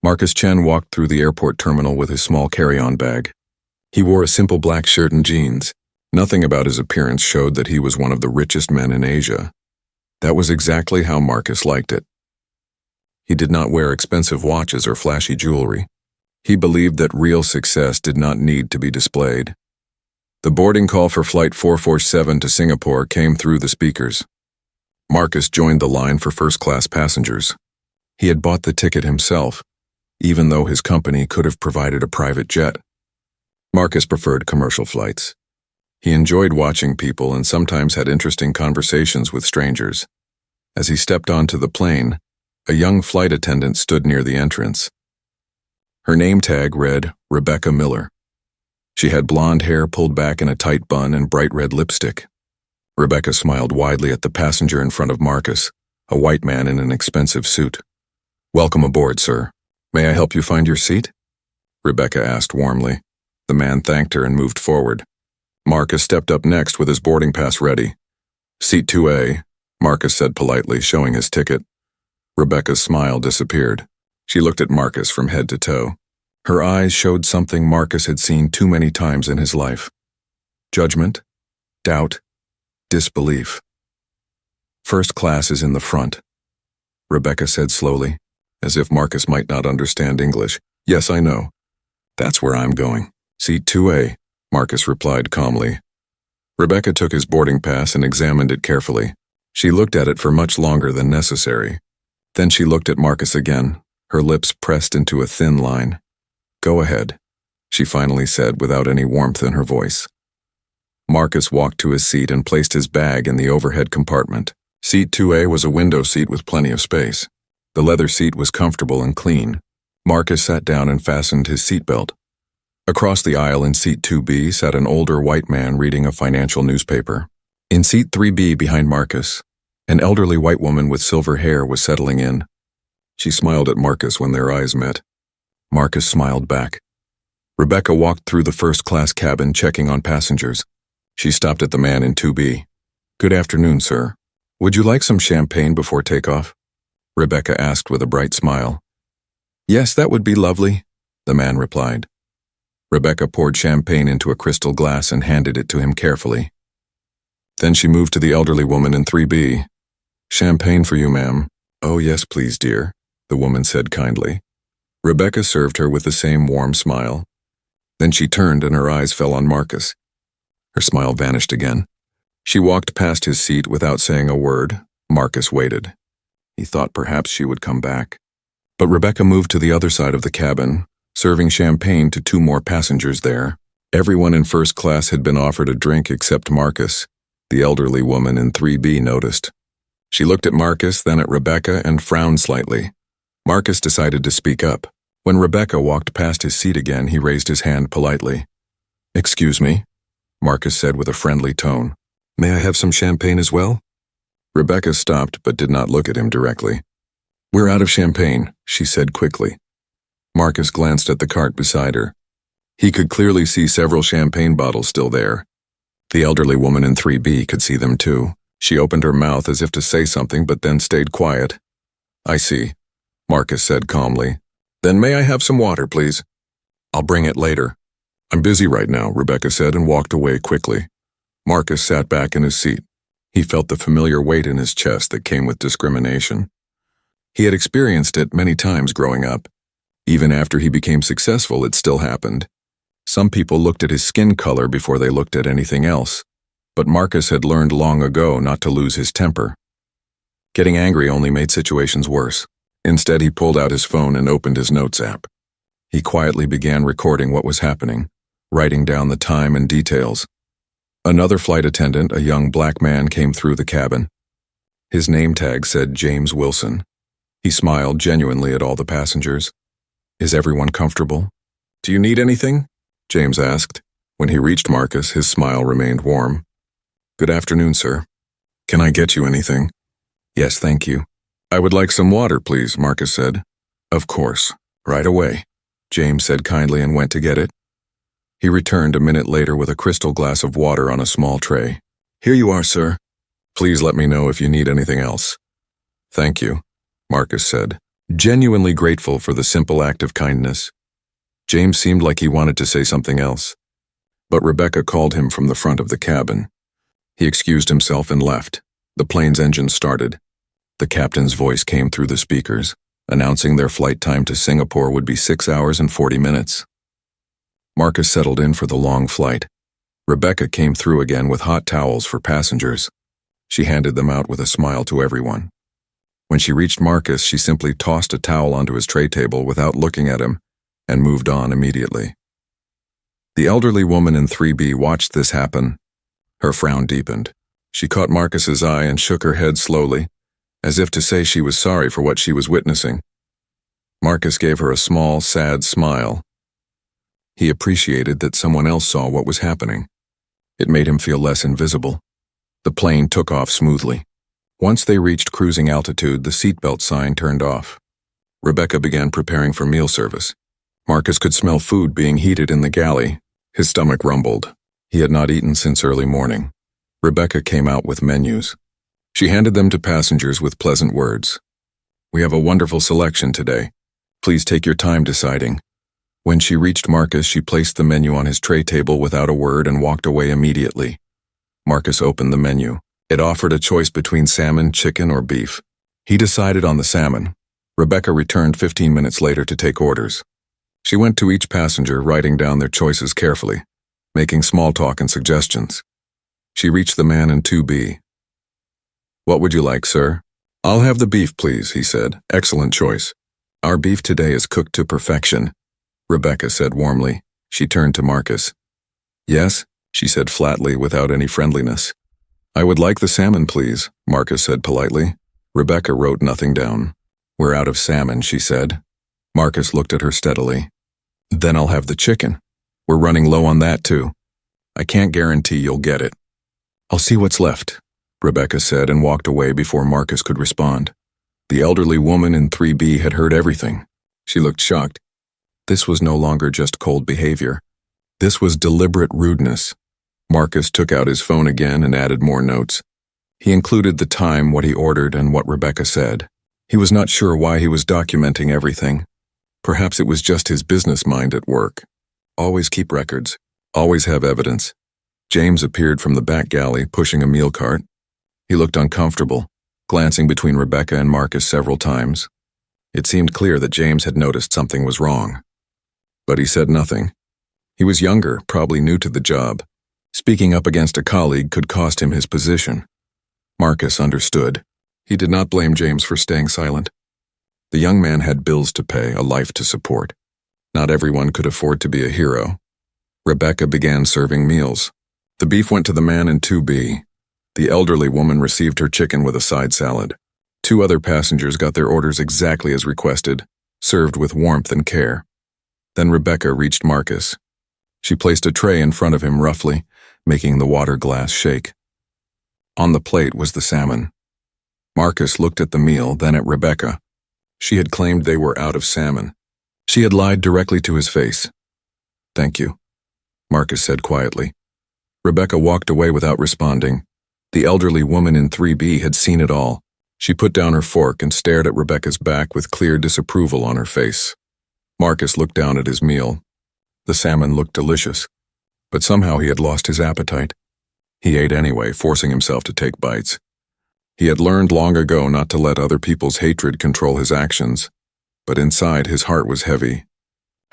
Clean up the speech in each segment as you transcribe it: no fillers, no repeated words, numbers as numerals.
Marcus Chen walked through the airport terminal with his small carry-on bag. He wore a simple black shirt and jeans. Nothing about his appearance showed that he was one of the richest men in Asia. That was exactly how Marcus liked it. He did not wear expensive watches or flashy jewelry. He believed that real success did not need to be displayed. The boarding call for Flight 447 to Singapore came through the speakers. Marcus joined the line for first-class passengers. He had bought the ticket himself, even though his company could have provided a private jet. Marcus preferred commercial flights. He enjoyed watching people and sometimes had interesting conversations with strangers. As he stepped onto the plane, a young flight attendant stood near the entrance. Her name tag read Rebecca Miller. She had blonde hair pulled back in a tight bun and bright red lipstick. Rebecca smiled widely at the passenger in front of Marcus, a white man in an expensive suit. "Welcome aboard, sir. May I help you find your seat?" Rebecca asked warmly. The man thanked her and moved forward. Marcus stepped up next with his boarding pass ready. "Seat 2A, Marcus said politely, showing his ticket. Rebecca's smile disappeared. She looked at Marcus from head to toe. Her eyes showed something Marcus had seen too many times in his life. Judgment, doubt, disbelief. "First class is in the front," Rebecca said slowly, as if Marcus might not understand English. "Yes, I know. That's where I'm going. Seat 2A, Marcus replied calmly. Rebecca took his boarding pass and examined it carefully. She looked at it for much longer than necessary. Then she looked at Marcus again, her lips pressed into a thin line. "Go ahead," she finally said without any warmth in her voice. Marcus walked to his seat and placed his bag in the overhead compartment. Seat 2A was a window seat with plenty of space. The leather seat was comfortable and clean. Marcus sat down and fastened his seatbelt. Across the aisle in seat 2B sat an older white man reading a financial newspaper. In seat 3B behind Marcus, an elderly white woman with silver hair was settling in. She smiled at Marcus when their eyes met. Marcus smiled back. Rebecca walked through the first-class cabin checking on passengers. She stopped at the man in 2B. "Good afternoon, sir. Would you like some champagne before takeoff?" Rebecca asked with a bright smile. "Yes, that would be lovely," the man replied. Rebecca poured champagne into a crystal glass and handed it to him carefully. Then she moved to the elderly woman in 3B. "Champagne for you, ma'am." "Oh, yes, please, dear," the woman said kindly. Rebecca served her with the same warm smile. Then she turned and her eyes fell on Marcus. Her smile vanished again. She walked past his seat without saying a word. Marcus waited. He thought perhaps she would come back. But Rebecca moved to the other side of the cabin, serving champagne to 2 more passengers there. Everyone in first class had been offered a drink except Marcus. The elderly woman in 3B noticed. She looked at Marcus, then at Rebecca, and frowned slightly. Marcus decided to speak up. When Rebecca walked past his seat again, he raised his hand politely. "Excuse me," Marcus said with a friendly tone. "May I have some champagne as well?" Rebecca stopped but did not look at him directly. "We're out of champagne," she said quickly. Marcus glanced at the cart beside her. He could clearly see several champagne bottles still there. The elderly woman in 3B could see them too. She opened her mouth as if to say something but then stayed quiet. "I see," Marcus said calmly. "Then may I have some water, please?" "I'll bring it later." "I'm busy right now," Rebecca said and walked away quickly. Marcus sat back in his seat. He felt the familiar weight in his chest that came with discrimination. He had experienced it many times growing up. Even after he became successful, it still happened. Some people looked at his skin color before they looked at anything else. But Marcus had learned long ago not to lose his temper. Getting angry only made situations worse. Instead, he pulled out his phone and opened his notes app. He quietly began recording what was happening, writing down the time and details. Another flight attendant, a young black man, came through the cabin. His name tag said James Wilson. He smiled genuinely at all the passengers. "Is everyone comfortable?" "Do you need anything?" James asked. When he reached Marcus, his smile remained warm. "Good afternoon, sir. Can I get you anything?" "Yes, thank you." "I would like some water, please," Marcus said. "Of course. Right away," James said kindly and went to get it. He returned a minute later with a crystal glass of water on a small tray. "Here you are, sir. Please let me know if you need anything else." "Thank you," Marcus said. genuinely grateful for the simple act of kindness. James seemed like he wanted to say something else, but Rebecca called him from the front of the cabin. He excused himself and left. The plane's engine started. The captain's voice came through the speakers, announcing their flight time to Singapore would be 6 hours and 40 minutes. Marcus settled in for the long flight. Rebecca came through again with hot towels for passengers. She handed them out with a smile to everyone. When she reached Marcus, she simply tossed a towel onto his tray table without looking at him and moved on immediately. The elderly woman in 3B watched this happen. Her frown deepened. She caught Marcus's eye and shook her head slowly, as if to say she was sorry for what she was witnessing. Marcus gave her a small, sad smile. He appreciated that someone else saw what was happening. It made him feel less invisible. The plane took off smoothly. Once they reached cruising altitude, the seatbelt sign turned off. Rebecca began preparing for meal service. Marcus could smell food being heated in the galley. His stomach rumbled. He had not eaten since early morning. Rebecca came out with menus. She handed them to passengers with pleasant words. "We have a wonderful selection today. Please take your time deciding." When she reached Marcus, she placed the menu on his tray table without a word and walked away immediately. Marcus opened the menu. It offered a choice between salmon, chicken, or beef. He decided on the salmon. Rebecca returned 15 minutes later to take orders. She went to each passenger, writing down their choices carefully, making small talk and suggestions. She reached the man in 2B. "What would you like, sir?" "I'll have the beef, please," he said. "Excellent choice. Our beef today is cooked to perfection," Rebecca said warmly. She turned to Marcus. "Yes," she said flatly without any friendliness. "I would like the salmon, please," Marcus said politely. Rebecca wrote nothing down. "We're out of salmon," she said. Marcus looked at her steadily. "Then I'll have the chicken. We're running low on that too. I can't guarantee you'll get it." "I'll see what's left," Rebecca said and walked away before Marcus could respond. The elderly woman in 3B had heard everything. She looked shocked. This was no longer just cold behavior. This was deliberate rudeness. Marcus took out his phone again and added more notes. He included the time, what he ordered, and what Rebecca said. He was not sure why he was documenting everything. Perhaps it was just his business mind at work. Always keep records. Always have evidence. James appeared from the back galley, pushing a meal cart. He looked uncomfortable, glancing between Rebecca and Marcus several times. It seemed clear that James had noticed something was wrong. But he said nothing. He was younger, probably new to the job. Speaking up against a colleague could cost him his position. Marcus understood. He did not blame James for staying silent. The young man had bills to pay, a life to support. Not everyone could afford to be a hero. Rebecca began serving meals. The beef went to the man in 2B. The elderly woman received her chicken with a side salad. 2 other passengers got their orders exactly as requested, served with warmth and care. Then Rebecca reached Marcus. She placed a tray in front of him roughly, making the water glass shake. On the plate was the salmon. Marcus looked at the meal, then at Rebecca. She had claimed they were out of salmon. She had lied directly to his face. "Thank you," Marcus said quietly. Rebecca walked away without responding. The elderly woman in 3B had seen it all. She put down her fork and stared at Rebecca's back with clear disapproval on her face. Marcus looked down at his meal. The salmon looked delicious, but somehow he had lost his appetite. He ate anyway, forcing himself to take bites. He had learned long ago not to let other people's hatred control his actions, but inside his heart was heavy.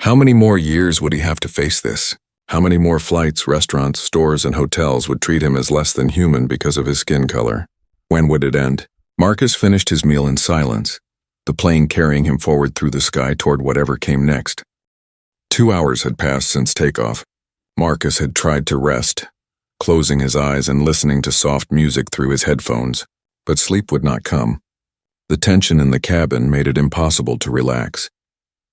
How many more years would he have to face this? How many more flights, restaurants, stores, and hotels would treat him as less than human because of his skin color? When would it end? Marcus finished his meal in silence, the plane carrying him forward through the sky toward whatever came next. 2 hours had passed since takeoff. Marcus had tried to rest, closing his eyes and listening to soft music through his headphones, but sleep would not come. The tension in the cabin made it impossible to relax.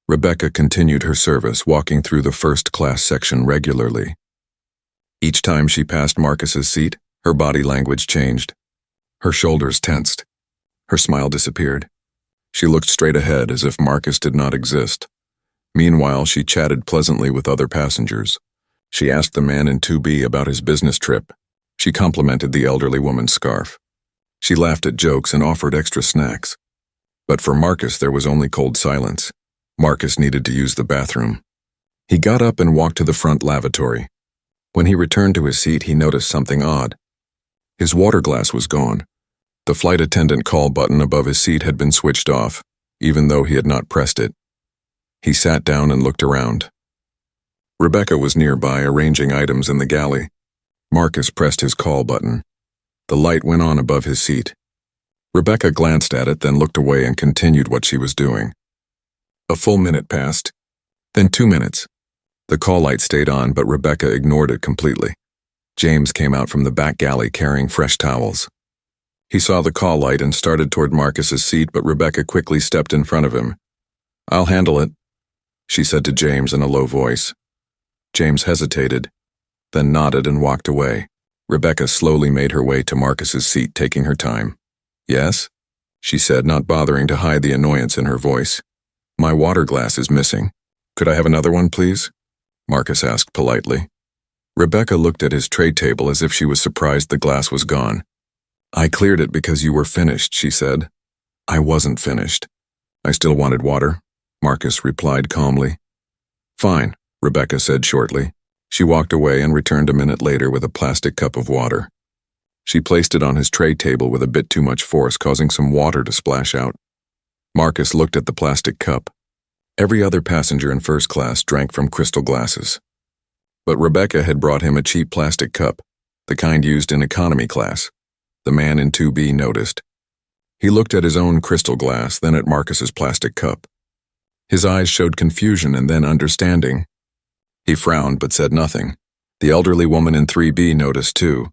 Rebecca continued her service, walking through the first-class section regularly. Each time she passed Marcus's seat, her body language changed. Her shoulders tensed. Her smile disappeared. She looked straight ahead as if Marcus did not exist. Meanwhile, she chatted pleasantly with other passengers. She asked the man in 2B about his business trip. She complimented the elderly woman's scarf. She laughed at jokes and offered extra snacks. But for Marcus, there was only cold silence. Marcus needed to use the bathroom. He got up and walked to the front lavatory. When he returned to his seat, he noticed something odd. His water glass was gone. The flight attendant call button above his seat had been switched off, even though he had not pressed it. He sat down and looked around. Rebecca was nearby, arranging items in the galley. Marcus pressed his call button. The light went on above his seat. Rebecca glanced at it, then looked away and continued what she was doing. A full minute passed, then 2 minutes. The call light stayed on, but Rebecca ignored it completely. James came out from the back galley carrying fresh towels. He saw the call light and started toward Marcus's seat, but Rebecca quickly stepped in front of him. "I'll handle it," she said to James in a low voice. James hesitated, then nodded and walked away. Rebecca slowly made her way to Marcus's seat, taking her time. "Yes?" she said, not bothering to hide the annoyance in her voice. "My water glass is missing. Could I have another one, please?" Marcus asked politely. Rebecca looked at his tray table as if she was surprised the glass was gone. "I cleared it because you were finished," she said. "I wasn't finished. I still wanted water," Marcus replied calmly. "Fine," Rebecca said shortly. She walked away and returned a minute later with a plastic cup of water. She placed it on his tray table with a bit too much force, causing some water to splash out. Marcus looked at the plastic cup. Every other passenger in first class drank from crystal glasses. But Rebecca had brought him a cheap plastic cup, the kind used in economy class. The man in 2B noticed. He looked at his own crystal glass, then at Marcus's plastic cup. His eyes showed confusion and then understanding. He frowned but said nothing. The elderly woman in 3B noticed too.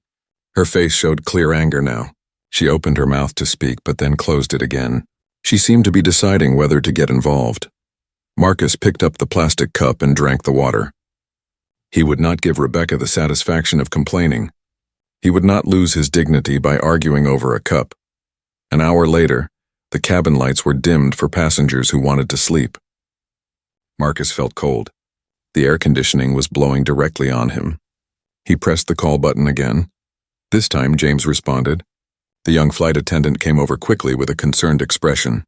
Her face showed clear anger now. She opened her mouth to speak but then closed it again. She seemed to be deciding whether to get involved. Marcus picked up the plastic cup and drank the water. He would not give Rebecca the satisfaction of complaining. He would not lose his dignity by arguing over a cup. An hour later, the cabin lights were dimmed for passengers who wanted to sleep. Marcus felt cold. The air conditioning was blowing directly on him. He pressed the call button again. This time, James responded. The young flight attendant came over quickly with a concerned expression.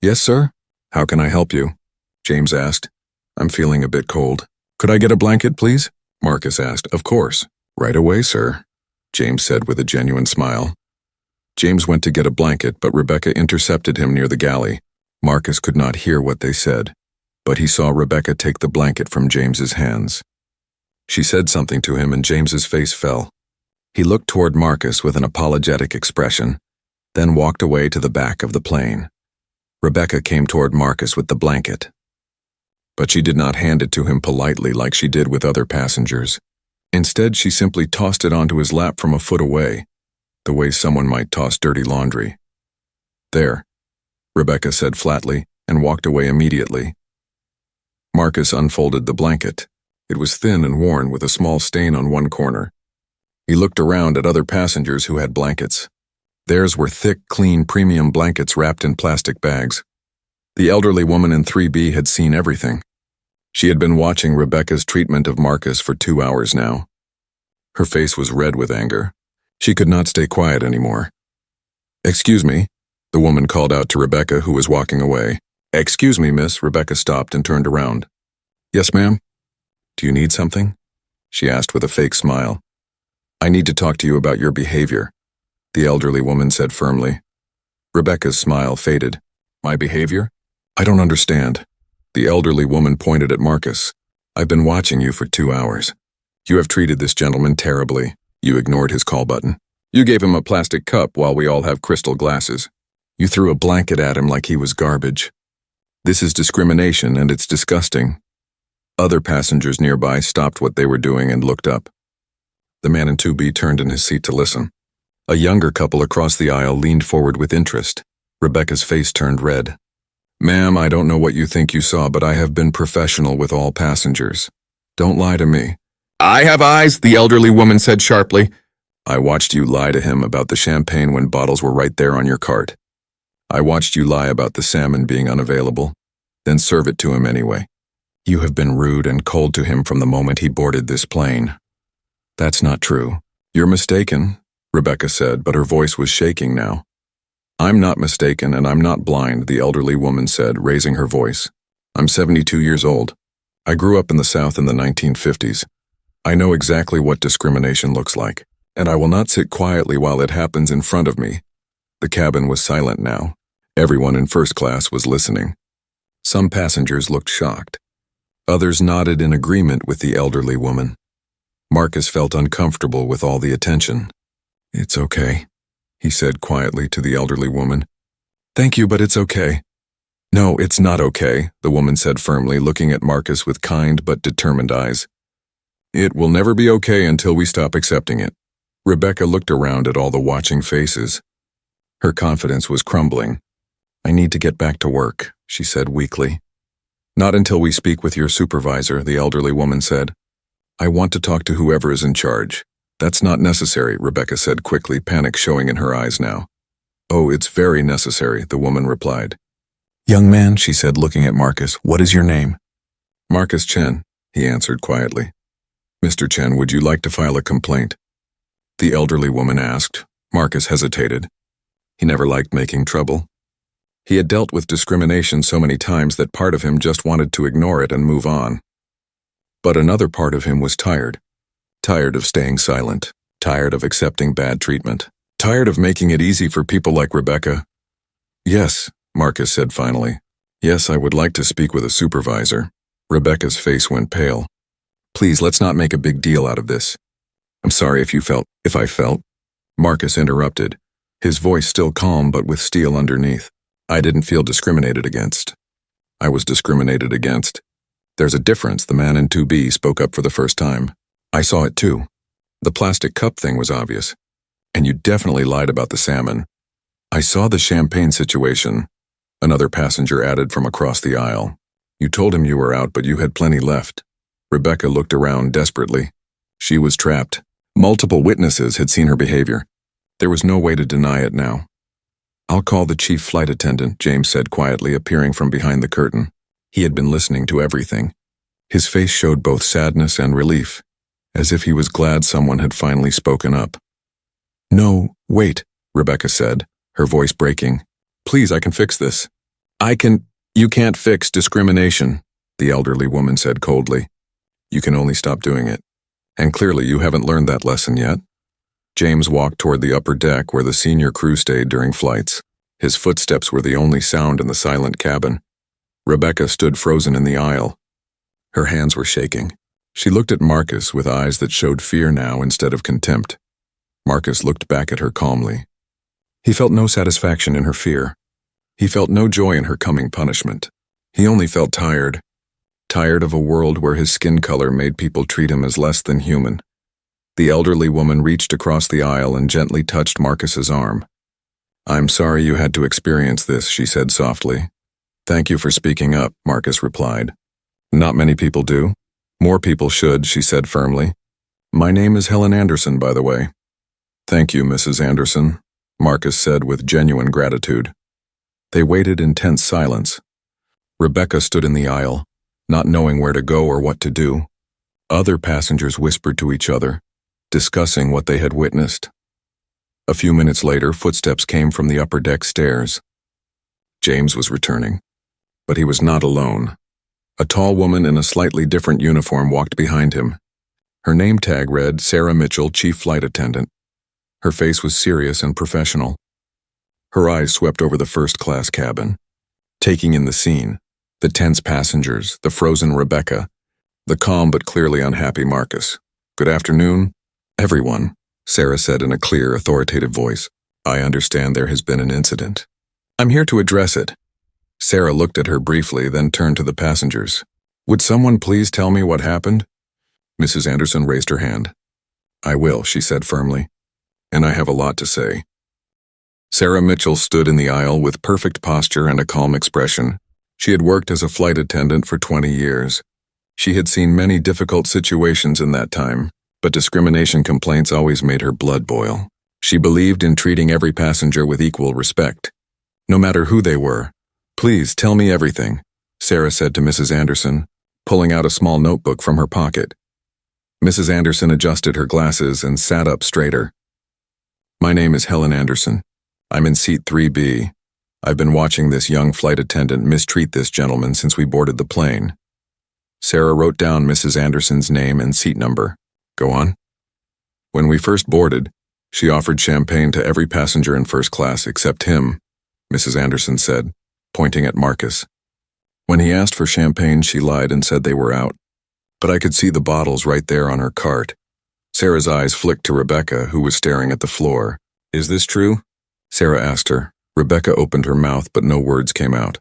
"Yes, sir? How can I help you?" James asked. "I'm feeling a bit cold. Could I get a blanket, please?" Marcus asked. "Of course. Right away, sir," James said with a genuine smile. James went to get a blanket, but Rebecca intercepted him near the galley. Marcus could not hear what they said, but he saw Rebecca take the blanket from James's hands. She said something to him and James's face fell. He looked toward Marcus with an apologetic expression, then walked away to the back of the plane. Rebecca came toward Marcus with the blanket. But she did not hand it to him politely like she did with other passengers. Instead, she simply tossed it onto his lap from a foot away, the way someone might toss dirty laundry. "There," Rebecca said flatly, and walked away immediately. Marcus unfolded the blanket. It was thin and worn with a small stain on one corner. He looked around at other passengers who had blankets. Theirs were thick, clean, premium blankets wrapped in plastic bags. The elderly woman in 3B had seen everything. She had been watching Rebecca's treatment of Marcus for 2 hours now. Her face was red with anger. She could not stay quiet anymore. "Excuse me," the woman called out to Rebecca, who was walking away. "Excuse me, miss." Rebecca stopped and turned around. "Yes, ma'am?" "Do you need something?" she asked with a fake smile. "I need to talk to you about your behavior," the elderly woman said firmly. Rebecca's smile faded. "My behavior? I don't understand." The elderly woman pointed at Marcus. "I've been watching you for 2 hours. You have treated this gentleman terribly. You ignored his call button. You gave him a plastic cup while we all have crystal glasses. You threw a blanket at him like he was garbage. This is discrimination and it's disgusting." Other passengers nearby stopped what they were doing and looked up. The man in 2B turned in his seat to listen. A younger couple across the aisle leaned forward with interest. Rebecca's face turned red. "Ma'am, I don't know what you think you saw, but I have been professional with all passengers. Don't lie to me." "I have eyes," the elderly woman said sharply. "I watched you lie to him about the champagne when bottles were right there on your cart. I watched you lie about the salmon being unavailable, then serve it to him anyway. You have been rude and cold to him from the moment he boarded this plane." "That's not true." "You're mistaken," Rebecca said, but her voice was shaking now. I'm not mistaken and I'm not blind, the elderly woman said, raising her voice. I'm 72 years old. I grew up in the South in the 1950s. I know exactly what discrimination looks like, and I will not sit quietly while it happens in front of me. The cabin was silent now. Everyone in first class was listening. Some passengers looked shocked. Others nodded in agreement with the elderly woman. Marcus felt uncomfortable with all the attention. It's okay, he said quietly to the elderly woman. Thank you, but it's okay. No, it's not okay, the woman said firmly, looking at Marcus with kind but determined eyes. It will never be okay until we stop accepting it. Rebecca looked around at all the watching faces. Her confidence was crumbling. I need to get back to work, she said weakly. Not until we speak with your supervisor, the elderly woman said. I want to talk to whoever is in charge. That's not necessary, Rebecca said quickly, panic showing in her eyes now. Oh, it's very necessary, the woman replied. Young man, she said, looking at Marcus, what is your name? Marcus Chen, he answered quietly. Mr. Chen, would you like to file a complaint? The elderly woman asked. Marcus hesitated. He never liked making trouble. He had dealt with discrimination so many times that part of him just wanted to ignore it and move on. But another part of him was tired. Tired of staying silent. Tired of accepting bad treatment. Tired of making it easy for people like Rebecca. Yes, Marcus said finally. Yes, I would like to speak with a supervisor. Rebecca's face went pale. Please, let's not make a big deal out of this. I'm sorry if I felt. Marcus interrupted, his voice still calm but with steel underneath. I didn't feel discriminated against. I was discriminated against. There's a difference, the man in 2B spoke up for the first time. I saw it too. The plastic cup thing was obvious. And you definitely lied about the salmon. I saw the champagne situation. Another passenger added from across the aisle. You told him you were out, but you had plenty left. Rebecca looked around desperately. She was trapped. Multiple witnesses had seen her behavior. There was no way to deny it now. I'll call the chief flight attendant, James said quietly, appearing from behind the curtain. He had been listening to everything. His face showed both sadness and relief, as if he was glad someone had finally spoken up. No, wait, Rebecca said, her voice breaking. Please, I can fix this. You can't fix discrimination, the elderly woman said coldly. You can only stop doing it. And clearly you haven't learned that lesson yet. James walked toward the upper deck where the senior crew stayed during flights. His footsteps were the only sound in the silent cabin. Rebecca stood frozen in the aisle. Her hands were shaking. She looked at Marcus with eyes that showed fear now instead of contempt. Marcus looked back at her calmly. He felt no satisfaction in her fear. He felt no joy in her coming punishment. He only felt tired. Tired of a world where his skin color made people treat him as less than human. The elderly woman reached across the aisle and gently touched Marcus's arm. I'm sorry you had to experience this, she said softly. Thank you for speaking up, Marcus replied. Not many people do. More people should, she said firmly. My name is Helen Anderson, by the way. Thank you, Mrs. Anderson, Marcus said with genuine gratitude. They waited in tense silence. Rebecca stood in the aisle, not knowing where to go or what to do. Other passengers whispered to each other, discussing what they had witnessed. A few minutes later, footsteps came from the upper deck stairs. James was returning, but he was not alone. A tall woman in a slightly different uniform walked behind him. Her name tag read Sarah Mitchell, Chief Flight Attendant. Her face was serious and professional. Her eyes swept over the first-class cabin, taking in the scene, the tense passengers, the frozen Rebecca, the calm but clearly unhappy Marcus. Good afternoon, everyone, Sarah said in a clear, authoritative voice. I understand there has been an incident. I'm here to address it. Sarah looked at her briefly, then turned to the passengers. Would someone please tell me what happened? Mrs. Anderson raised her hand. I will, she said firmly. And I have a lot to say. Sarah Mitchell stood in the aisle with perfect posture and a calm expression. She had worked as a flight attendant for 20 years. She had seen many difficult situations in that time, but discrimination complaints always made her blood boil. She believed in treating every passenger with equal respect, no matter who they were. Please tell me everything, Sarah said to Mrs. Anderson, pulling out a small notebook from her pocket. Mrs. Anderson adjusted her glasses and sat up straighter. My name is Helen Anderson. I'm in seat 3B. I've been watching this young flight attendant mistreat this gentleman since we boarded the plane. Sarah wrote down Mrs. Anderson's name and seat number. Go on. When we first boarded, she offered champagne to every passenger in first class except him, Mrs. Anderson said, pointing at Marcus. When he asked for champagne, she lied and said they were out. But I could see the bottles right there on her cart. Sarah's eyes flicked to Rebecca, who was staring at the floor. Is this true? Sarah asked her. Rebecca opened her mouth, but no words came out.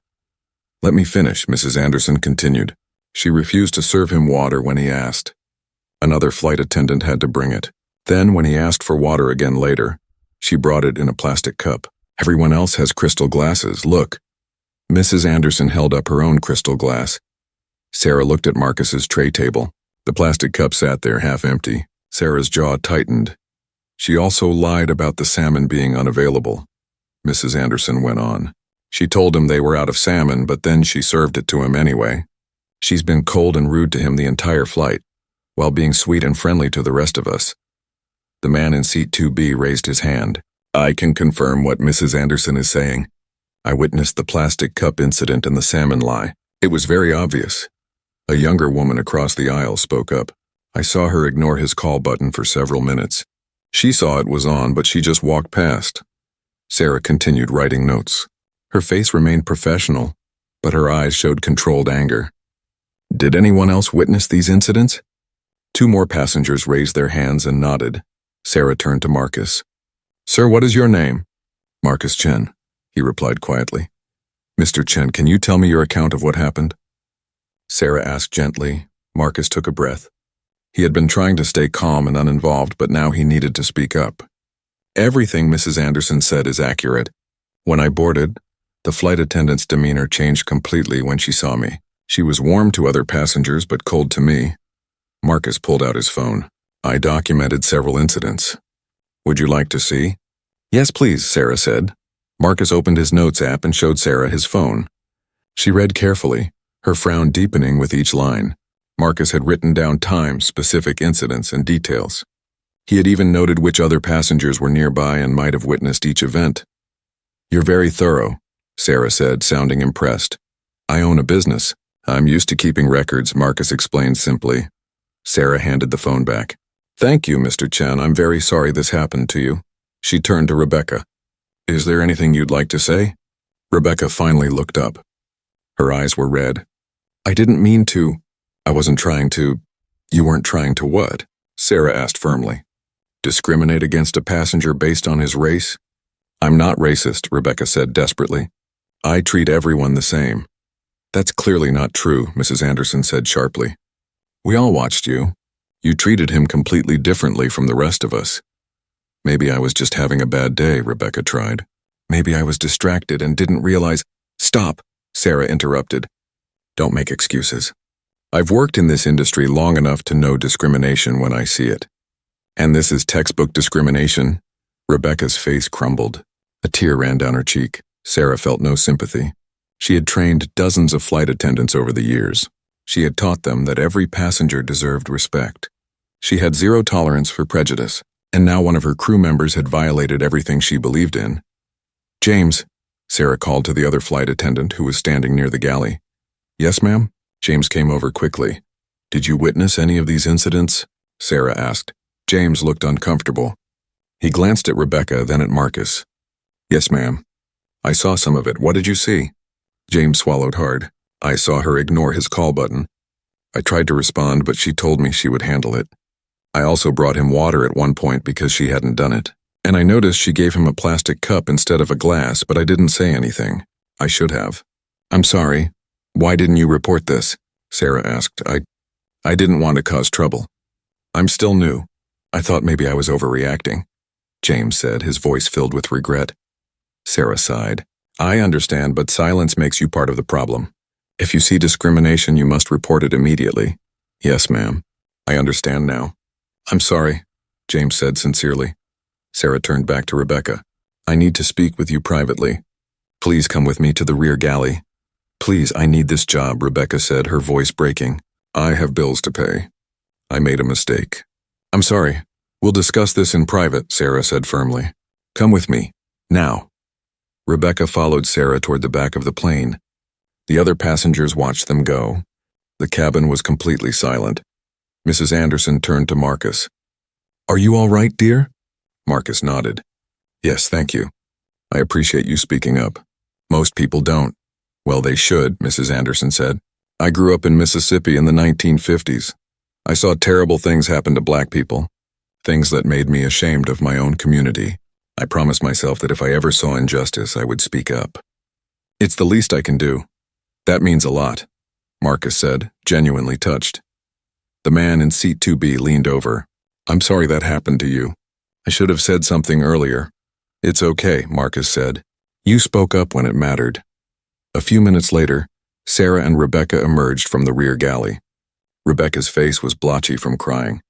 Let me finish, Mrs. Anderson continued. She refused to serve him water when he asked. Another flight attendant had to bring it. Then, when he asked for water again later, she brought it in a plastic cup. Everyone else has crystal glasses, look. Mrs. Anderson held up her own crystal glass. Sarah looked at Marcus's tray table. The plastic cup sat there half empty. Sarah's jaw tightened. She also lied about the salmon being unavailable. Mrs. Anderson went on. She told him they were out of salmon, but then she served it to him anyway. She's been cold and rude to him the entire flight, while being sweet and friendly to the rest of us. The man in seat 2B raised his hand. I can confirm what Mrs. Anderson is saying. I witnessed the plastic cup incident and the salmon lie. It was very obvious. A younger woman across the aisle spoke up. I saw her ignore his call button for several minutes. She saw it was on, but she just walked past. Sarah continued writing notes. Her face remained professional, but her eyes showed controlled anger. Did anyone else witness these incidents? 2 more passengers raised their hands and nodded. Sarah turned to Marcus. Sir, what is your name? Marcus Chen, he replied quietly. Mr. Chen, can you tell me your account of what happened? Sarah asked gently. Marcus took a breath. He had been trying to stay calm and uninvolved, but now he needed to speak up. Everything Mrs. Anderson said is accurate. When I boarded, the flight attendant's demeanor changed completely when she saw me. She was warm to other passengers but cold to me. Marcus pulled out his phone. I documented several incidents. Would you like to see? Yes, please, Sarah said. Marcus opened his notes app and showed Sarah his phone. She read carefully, her frown deepening with each line. Marcus had written down times, specific incidents, and details. He had even noted which other passengers were nearby and might have witnessed each event. You're very thorough, Sarah said, sounding impressed. I own a business. I'm used to keeping records, Marcus explained simply. Sarah handed the phone back. Thank you, Mr. Chen. I'm very sorry this happened to you. She turned to Rebecca. Is there anything you'd like to say? Rebecca finally looked up. Her eyes were red. I didn't mean to. I wasn't trying to. You weren't trying to what? Sarah asked firmly. Discriminate against a passenger based on his race? I'm not racist, Rebecca said desperately. I treat everyone the same. That's clearly not true, Mrs. Anderson said sharply. We all watched you. You treated him completely differently from the rest of us. Maybe I was just having a bad day, Rebecca tried. Maybe I was distracted and didn't realize. Stop, Sarah interrupted. Don't make excuses. I've worked in this industry long enough to know discrimination when I see it. And this is textbook discrimination? Rebecca's face crumbled. A tear ran down her cheek. Sarah felt no sympathy. She had trained dozens of flight attendants over the years. She had taught them that every passenger deserved respect. She had zero tolerance for prejudice, and now one of her crew members had violated everything she believed in. James, Sarah called to the other flight attendant who was standing near the galley. Yes, ma'am? James came over quickly. Did you witness any of these incidents? Sarah asked. James looked uncomfortable. He glanced at Rebecca, then at Marcus. Yes, ma'am. I saw some of it. What did you see? James swallowed hard. I saw her ignore his call button. I tried to respond, but she told me she would handle it. I also brought him water at one point because she hadn't done it. And I noticed she gave him a plastic cup instead of a glass, but I didn't say anything. I should have. I'm sorry. Why didn't you report this? Sarah asked. I didn't want to cause trouble. I'm still new. I thought maybe I was overreacting. James said, his voice filled with regret. Sarah sighed. I understand, but silence makes you part of the problem. If you see discrimination, you must report it immediately. Yes, ma'am. I understand now. I'm sorry, James said sincerely. Sarah turned back to Rebecca. I need to speak with you privately. Please come with me to the rear galley. Please, I need this job, Rebecca said, her voice breaking. I have bills to pay. I made a mistake. I'm sorry. We'll discuss this in private, Sarah said firmly. Come with me. Now. Rebecca followed Sarah toward the back of the plane. The other passengers watched them go. The cabin was completely silent. Mrs. Anderson turned to Marcus. "Are you all right, dear?" Marcus nodded. "Yes, thank you. I appreciate you speaking up. Most people don't." "Well, they should," Mrs. Anderson said. "I grew up in Mississippi in the 1950s. I saw terrible things happen to black people, things that made me ashamed of my own community. I promised myself that if I ever saw injustice, I would speak up. It's the least I can do." "That means a lot," Marcus said, genuinely touched. The man in seat 2B leaned over. "I'm sorry that happened to you. I should have said something earlier." "It's okay," Marcus said. "You spoke up when it mattered." A few minutes later, Sarah and Rebecca emerged from the rear galley. Rebecca's face was blotchy from crying.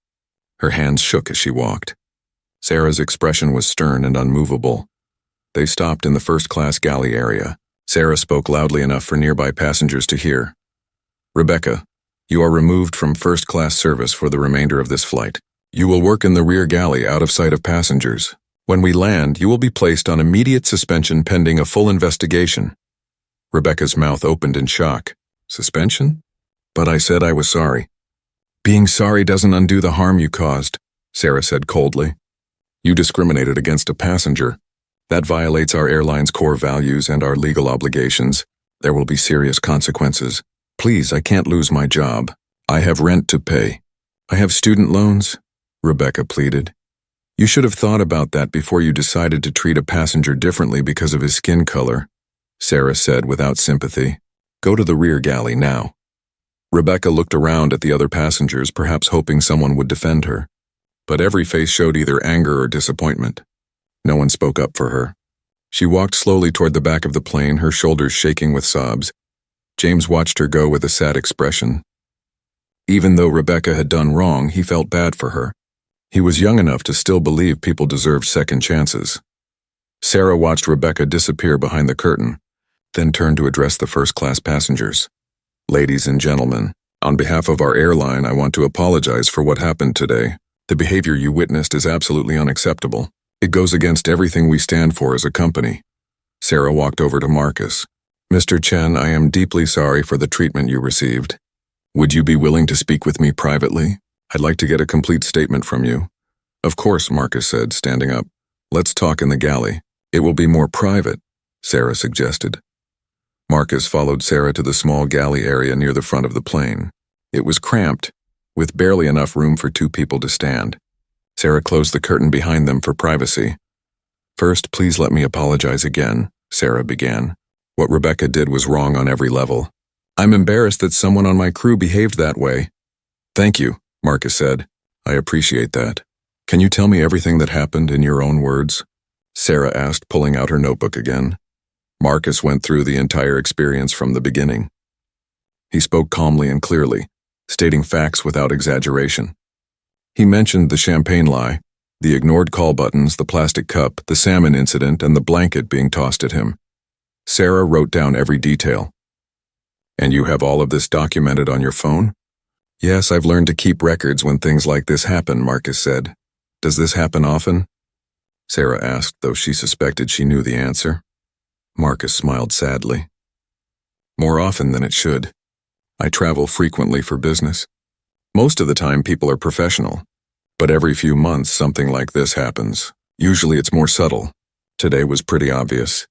Her hands shook as she walked. Sarah's expression was stern and unmovable. They stopped in the first-class galley area. Sarah spoke loudly enough for nearby passengers to hear. "Rebecca, you are removed from first-class service for the remainder of this flight. You will work in the rear galley out of sight of passengers. When we land, you will be placed on immediate suspension pending a full investigation." Rebecca's mouth opened in shock. "Suspension?" "But I said I was sorry." "Being sorry doesn't undo the harm you caused," Sarah said coldly. "You discriminated against a passenger. That violates our airline's core values and our legal obligations. There will be serious consequences. Please, I can't lose my job. I have rent to pay. I have student loans," Rebecca pleaded. "You should have thought about that before you decided to treat a passenger differently because of his skin color," Sarah said without sympathy. "Go to the rear galley now." Rebecca looked around at the other passengers, perhaps hoping someone would defend her. But every face showed either anger or disappointment. No one spoke up for her. She walked slowly toward the back of the plane, her shoulders shaking with sobs. James watched her go with a sad expression. Even though Rebecca had done wrong, he felt bad for her. He was young enough to still believe people deserved second chances. Sarah watched Rebecca disappear behind the curtain, then turned to address the first-class passengers. "Ladies and gentlemen, on behalf of our airline, I want to apologize for what happened today. The behavior you witnessed is absolutely unacceptable. It goes against everything we stand for as a company." Sarah walked over to Marcus. "Mr. Chen, I am deeply sorry for the treatment you received. Would you be willing to speak with me privately? I'd like to get a complete statement from you." "Of course," Marcus said, standing up. "Let's talk in the galley." "It will be more private," Sarah suggested. Marcus followed Sarah to the small galley area near the front of the plane. It was cramped, with barely enough room for two people to stand. Sarah closed the curtain behind them for privacy. "First, please let me apologize again," Sarah began. "What Rebecca did was wrong on every level. I'm embarrassed that someone on my crew behaved that way." "Thank you," Marcus said. "I appreciate that. Can you tell me everything that happened in your own words?" Sarah asked, pulling out her notebook again. Marcus went through the entire experience from the beginning. He spoke calmly and clearly, stating facts without exaggeration. He mentioned the champagne lie, the ignored call buttons, the plastic cup, the salmon incident, and the blanket being tossed at him. Sarah wrote down every detail. "And you have all of this documented on your phone?" "Yes, I've learned to keep records when things like this happen," Marcus said. "Does this happen often?" Sarah asked, though she suspected she knew the answer. Marcus smiled sadly. "More often than it should. I travel frequently for business. Most of the time people are professional, but every few months something like this happens. Usually it's more subtle. Today was pretty obvious."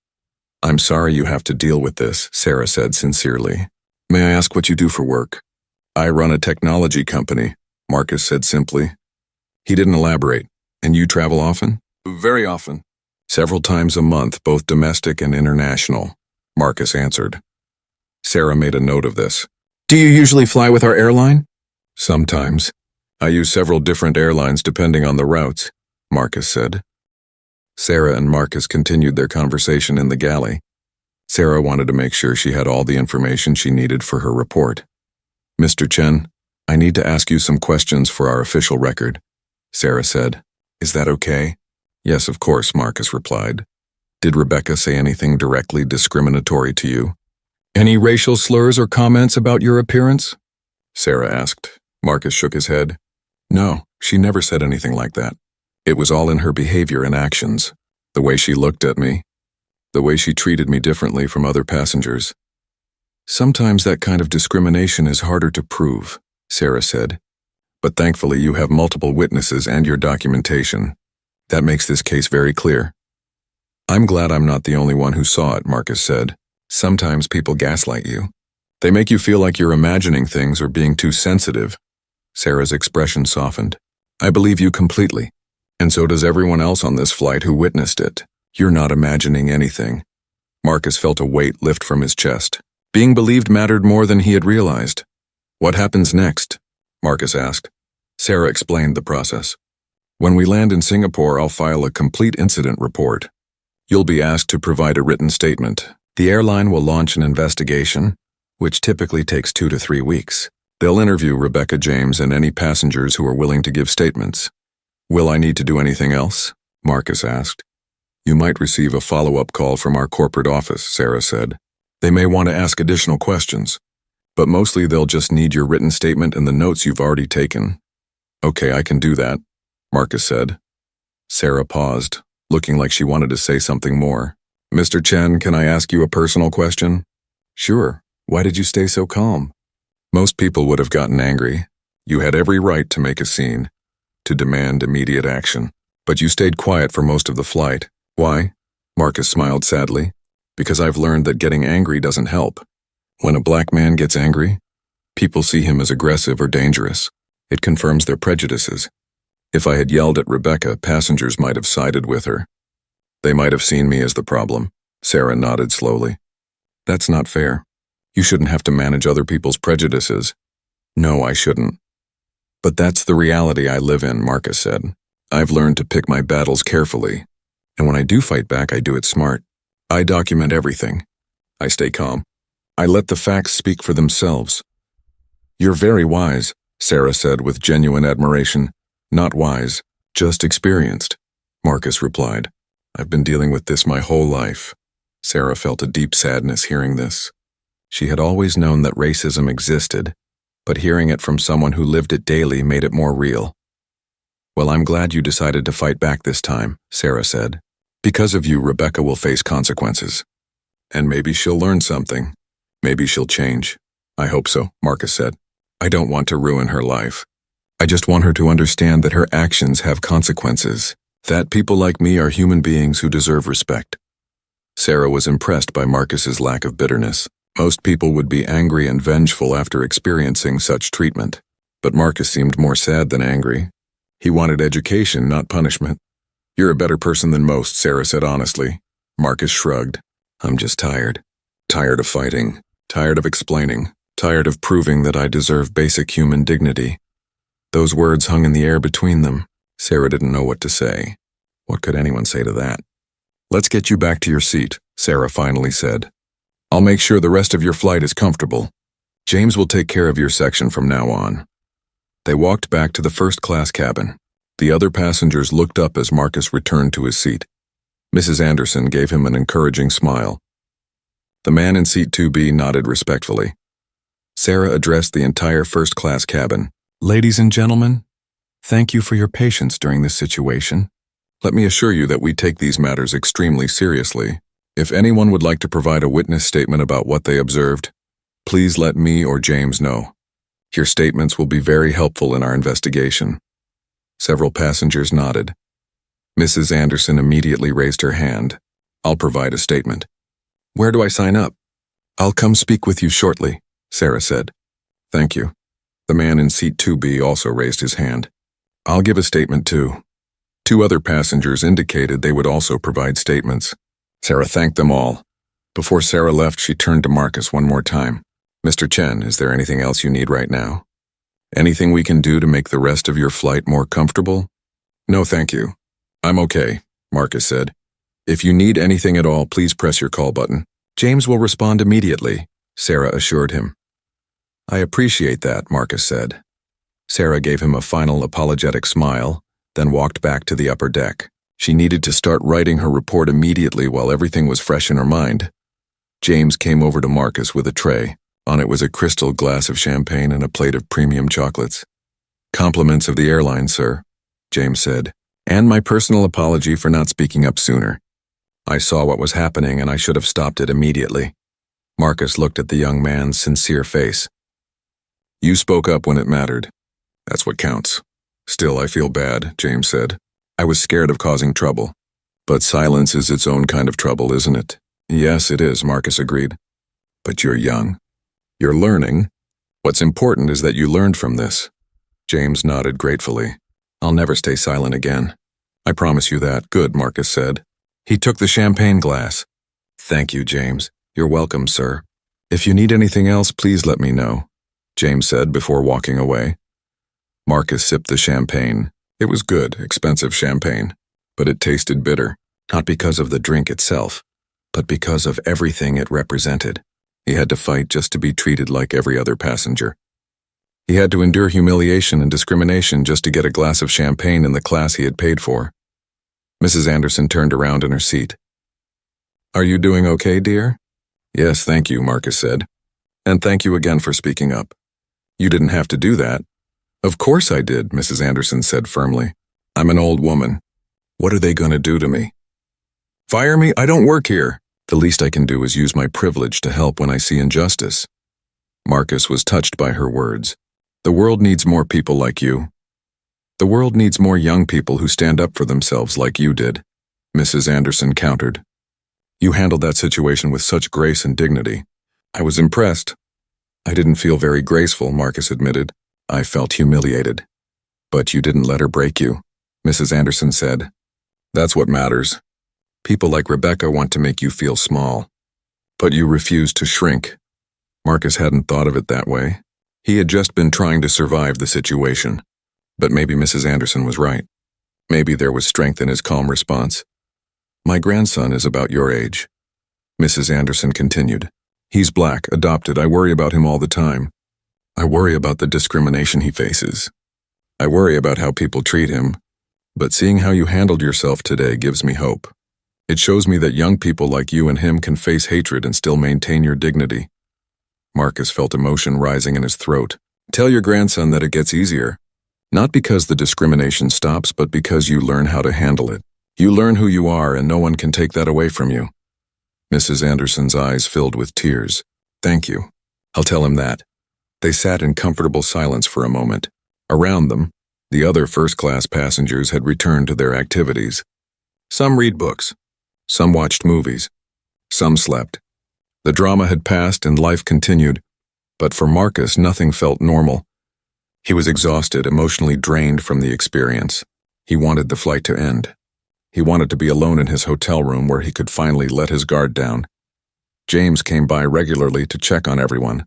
"I'm sorry you have to deal with this," Sarah said sincerely. "May I ask what you do for work?" "I run a technology company," Marcus said simply. He didn't elaborate. "And you travel often?" "Very often. Several times a month, both domestic and international," Marcus answered. Sarah made a note of this. "Do you usually fly with our airline?" "Sometimes. I use several different airlines depending on the routes," Marcus said. Sarah and Marcus continued their conversation in the galley. Sarah wanted to make sure she had all the information she needed for her report. "Mr. Chen, I need to ask you some questions for our official record," Sarah said. "Is that okay?" "Yes, of course," Marcus replied. "Did Rebecca say anything directly discriminatory to you?" "Any racial slurs or comments about your appearance?" Sarah asked. Marcus shook his head. "No, she never said anything like that. It was all in her behavior and actions, the way she looked at me." The way she treated me differently from other passengers. Sometimes that kind of discrimination is harder to prove, Sarah said. But thankfully you have multiple witnesses and your documentation. That makes this case very clear. I'm glad I'm not the only one who saw it, Marcus said. Sometimes people gaslight you. They make you feel like you're imagining things or being too sensitive. Sarah's expression softened. I believe you completely. And so does everyone else on this flight who witnessed it. You're not imagining anything. Marcus felt a weight lift from his chest. Being believed mattered more than he had realized. What happens next? Marcus asked. Sarah explained the process. When we land in Singapore, I'll file a complete incident report. You'll be asked to provide a written statement. The airline will launch an investigation, which typically takes 2 to 3 weeks. They'll interview Rebecca James and any passengers who are willing to give statements. Will I need to do anything else? Marcus asked. You might receive a follow-up call from our corporate office, Sarah said. They may want to ask additional questions, but mostly they'll just need your written statement and the notes you've already taken. Okay, I can do that, Marcus said. Sarah paused, looking like she wanted to say something more. Mr. Chen, can I ask you a personal question? Sure. Why did you stay so calm? Most people would have gotten angry. You had every right to make a scene, to demand immediate action, but you stayed quiet for most of the flight. Why? Marcus smiled sadly. Because I've learned that getting angry doesn't help. When a black man gets angry, people see him as aggressive or dangerous. It confirms their prejudices. If I had yelled at Rebecca, passengers might have sided with her. They might have seen me as the problem. Sarah nodded slowly. That's not fair. You shouldn't have to manage other people's prejudices. No, I shouldn't. But that's the reality I live in, Marcus said. I've learned to pick my battles carefully, and when I do fight back, I do it smart. I document everything. I stay calm. I let the facts speak for themselves. You're very wise, Sarah said with genuine admiration. Not wise, just experienced, Marcus replied. I've been dealing with this my whole life. Sarah felt a deep sadness hearing this. She had always known that racism existed, but hearing it from someone who lived it daily made it more real. Well, I'm glad you decided to fight back this time, Sarah said. Because of you, Rebecca will face consequences. And maybe she'll learn something. Maybe she'll change. I hope so, Marcus said. I don't want to ruin her life. I just want her to understand that her actions have consequences, that people like me are human beings who deserve respect. Sarah was impressed by Marcus's lack of bitterness. Most people would be angry and vengeful after experiencing such treatment, but Marcus seemed more sad than angry. He wanted education, not punishment. You're a better person than most, Sarah said honestly. Marcus shrugged. I'm just tired. Tired of fighting. Tired of explaining. Tired of proving that I deserve basic human dignity. Those words hung in the air between them. Sarah didn't know what to say. What could anyone say to that? Let's get you back to your seat, Sarah finally said. I'll make sure the rest of your flight is comfortable. James will take care of your section from now on. They walked back to the first-class cabin. The other passengers looked up as Marcus returned to his seat. Mrs. Anderson gave him an encouraging smile. The man in seat 2B nodded respectfully. Sarah addressed the entire first-class cabin. Ladies and gentlemen, thank you for your patience during this situation. Let me assure you that we take these matters extremely seriously. If anyone would like to provide a witness statement about what they observed, please let me or James know. Your statements will be very helpful in our investigation. Several passengers nodded. Mrs. Anderson immediately raised her hand. I'll provide a statement. Where do I sign up? I'll come speak with you shortly, Sarah said. Thank you. The man in seat 2B also raised his hand. I'll give a statement too. 2 other passengers indicated they would also provide statements. Sarah thanked them all. Before Sarah left, she turned to Marcus one more time. Mr. Chen, is there anything else you need right now? Anything we can do to make the rest of your flight more comfortable? No, thank you. I'm okay, Marcus said. If you need anything at all, please press your call button. James will respond immediately, Sarah assured him. I appreciate that, Marcus said. Sarah gave him a final apologetic smile, then walked back to the upper deck. She needed to start writing her report immediately while everything was fresh in her mind. James came over to Marcus with a tray. On it was a crystal glass of champagne and a plate of premium chocolates. Compliments of the airline, sir, James said, and my personal apology for not speaking up sooner. I saw what was happening and I should have stopped it immediately. Marcus looked at the young man's sincere face. You spoke up when it mattered. That's what counts. Still, I feel bad, James said. I was scared of causing trouble. But silence is its own kind of trouble, isn't it? Yes, it is, Marcus agreed. But you're young. You're learning. What's important is that you learned from this. James nodded gratefully. I'll never stay silent again. I promise you that. Good, Marcus said. He took the champagne glass. Thank you, James. You're welcome, sir. If you need anything else, please let me know, James said before walking away. Marcus sipped the champagne. It was good, expensive champagne, but it tasted bitter, not because of the drink itself, but because of everything it represented. He had to fight just to be treated like every other passenger. He had to endure humiliation and discrimination just to get a glass of champagne in the class he had paid for. Mrs. Anderson turned around in her seat. Are you doing okay, dear? Yes, thank you, Marcus said. And thank you again for speaking up. You didn't have to do that. Of course I did, Mrs. Anderson said firmly. I'm an old woman. What are they going to do to me? Fire me? I don't work here. The least I can do is use my privilege to help when I see injustice. Marcus was touched by her words. The world needs more people like you. The world needs more young people who stand up for themselves like you did, Mrs. Anderson countered. You handled that situation with such grace and dignity. I was impressed. I didn't feel very graceful, Marcus admitted. I felt humiliated. But you didn't let her break you, Mrs. Anderson said. That's what matters. People like Rebecca want to make you feel small. But you refused to shrink. Marcus hadn't thought of it that way. He had just been trying to survive the situation. But maybe Mrs. Anderson was right. Maybe there was strength in his calm response. My grandson is about your age. Mrs. Anderson continued. He's black, adopted. I worry about him all the time. I worry about the discrimination he faces. I worry about how people treat him. But seeing how you handled yourself today gives me hope. It shows me that young people like you and him can face hatred and still maintain your dignity. Marcus felt emotion rising in his throat. Tell your grandson that it gets easier. Not because the discrimination stops, but because you learn how to handle it. You learn who you are, and no one can take that away from you. Mrs. Anderson's eyes filled with tears. Thank you. I'll tell him that. They sat in comfortable silence for a moment. Around them, the other first-class passengers had returned to their activities. Some read books. Some watched movies. Some slept. The drama had passed and life continued, but for Marcus, nothing felt normal. He was exhausted, emotionally drained from the experience. He wanted the flight to end. He wanted to be alone in his hotel room where he could finally let his guard down. James came by regularly to check on everyone.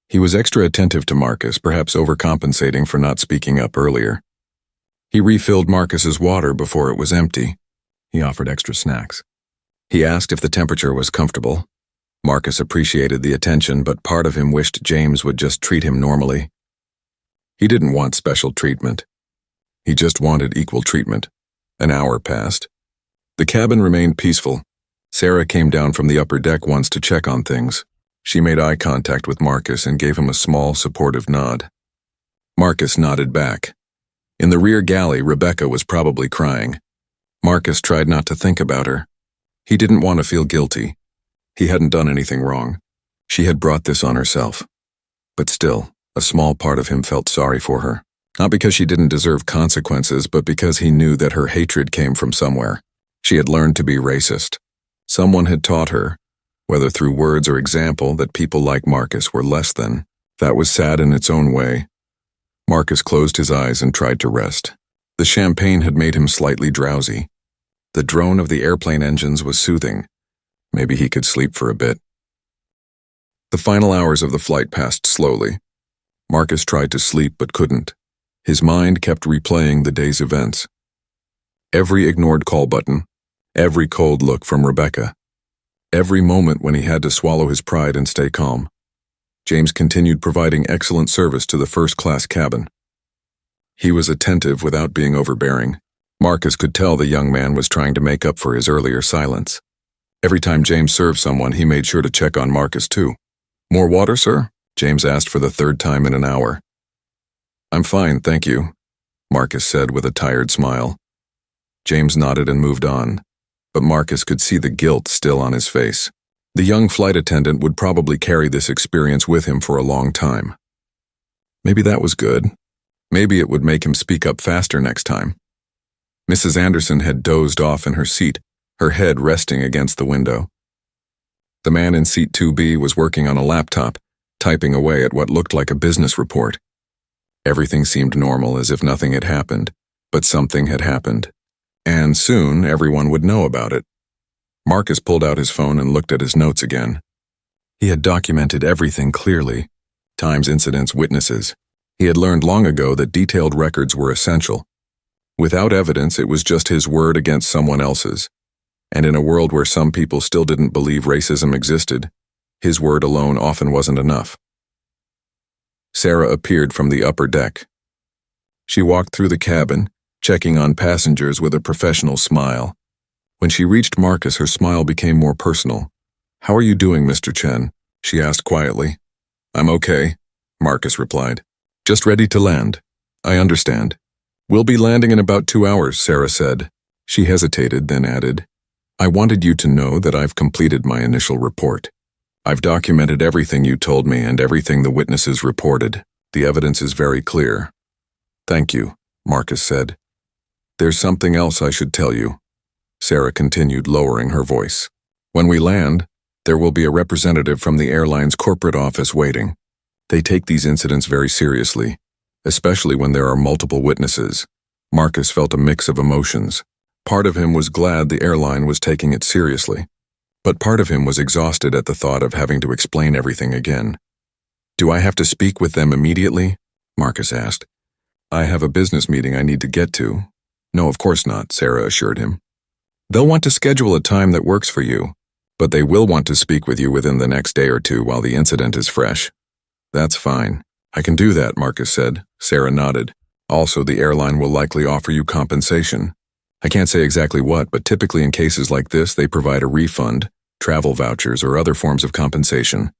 He was extra attentive to Marcus, perhaps overcompensating for not speaking up earlier. He refilled Marcus's water before it was empty. He offered extra snacks. He asked if the temperature was comfortable. Marcus appreciated the attention, but part of him wished James would just treat him normally. He didn't want special treatment. He just wanted equal treatment. An hour passed. The cabin remained peaceful. Sarah came down from the upper deck once to check on things. She made eye contact with Marcus and gave him a small, supportive nod. Marcus nodded back. In the rear galley, Rebecca was probably crying. Marcus tried not to think about her. He didn't want to feel guilty. He hadn't done anything wrong. She had brought this on herself. But still, a small part of him felt sorry for her. Not because she didn't deserve consequences, but because he knew that her hatred came from somewhere. She had learned to be racist. Someone had taught her, whether through words or example, that people like Marcus were less than. That was sad in its own way. Marcus closed his eyes and tried to rest. The champagne had made him slightly drowsy. The drone of the airplane engines was soothing. Maybe he could sleep for a bit. The final hours of the flight passed slowly. Marcus tried to sleep but couldn't. His mind kept replaying the day's events. Every ignored call button, every cold look from Rebecca, every moment when he had to swallow his pride and stay calm. James continued providing excellent service to the first-class cabin. He was attentive without being overbearing. Marcus could tell the young man was trying to make up for his earlier silence. Every time James served someone, he made sure to check on Marcus too. More water, sir? James asked for the third time in an hour. I'm fine, thank you, Marcus said with a tired smile. James nodded and moved on, but Marcus could see the guilt still on his face. The young flight attendant would probably carry this experience with him for a long time. Maybe that was good. Maybe it would make him speak up faster next time. Mrs. Anderson had dozed off in her seat, her head resting against the window. The man in seat 2B was working on a laptop, typing away at what looked like a business report. Everything seemed normal, as if nothing had happened, but something had happened. And soon everyone would know about it. Marcus pulled out his phone and looked at his notes again. He had documented everything clearly. Times, incidents, witnesses. He had learned long ago that detailed records were essential. Without evidence, it was just his word against someone else's. And in a world where some people still didn't believe racism existed, his word alone often wasn't enough. Sarah appeared from the upper deck. She walked through the cabin, checking on passengers with a professional smile. When she reached Marcus, her smile became more personal. "How are you doing, Mr. Chen?" she asked quietly. "I'm okay," Marcus replied. "Just ready to land." "I understand." "We'll be landing in about 2 hours," Sarah said. She hesitated, then added, "I wanted you to know that I've completed my initial report. I've documented everything you told me and everything the witnesses reported. The evidence is very clear." "Thank you," Marcus said. "There's something else I should tell you," Sarah continued, lowering her voice. "When we land, there will be a representative from the airline's corporate office waiting. They take these incidents very seriously, especially when there are multiple witnesses." Marcus felt a mix of emotions. Part of him was glad the airline was taking it seriously, but part of him was exhausted at the thought of having to explain everything again. "Do I have to speak with them immediately?" Marcus asked. "I have a business meeting I need to get to." "No, of course not," Sarah assured him. "They'll want to schedule a time that works for you, but they will want to speak with you within the next day or two while the incident is fresh." "That's fine. I can do that," Marcus said. Sarah nodded. "Also, the airline will likely offer you compensation. I can't say exactly what, but typically in cases like this, they provide a refund, travel vouchers, or other forms of compensation."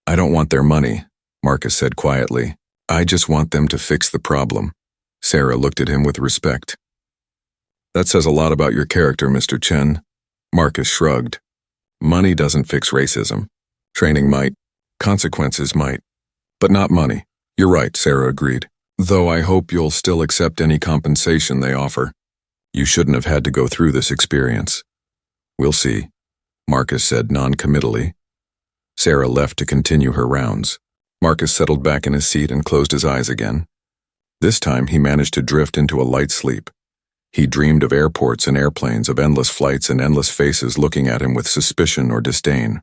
"I don't want their money," Marcus said quietly. "I just want them to fix the problem." Sarah looked at him with respect. "That says a lot about your character, Mr. Chen." Marcus shrugged. "Money doesn't fix racism. Training might. Consequences might. But not money." "You're right," Sarah agreed. "Though I hope you'll still accept any compensation they offer. You shouldn't have had to go through this experience." "We'll see," Marcus said non-committally. Sarah left to continue her rounds. Marcus settled back in his seat and closed his eyes again. This time he managed to drift into a light sleep. He dreamed of airports and airplanes, of endless flights and endless faces looking at him with suspicion or disdain.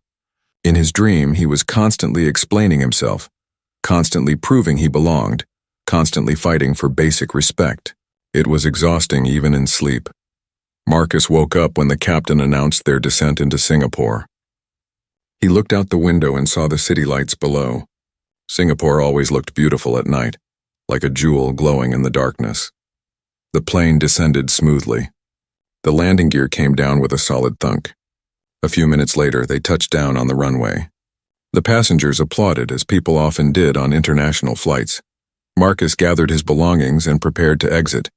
In his dream, he was constantly explaining himself, constantly proving he belonged, constantly fighting for basic respect. It was exhausting even in sleep. Marcus woke up when the captain announced their descent into Singapore. He looked out the window and saw the city lights below. Singapore always looked beautiful at night, like a jewel glowing in the darkness. The plane descended smoothly. The landing gear came down with a solid thunk. A few minutes later, they touched down on the runway. The passengers applauded, as people often did on international flights. Marcus gathered his belongings and prepared to exit.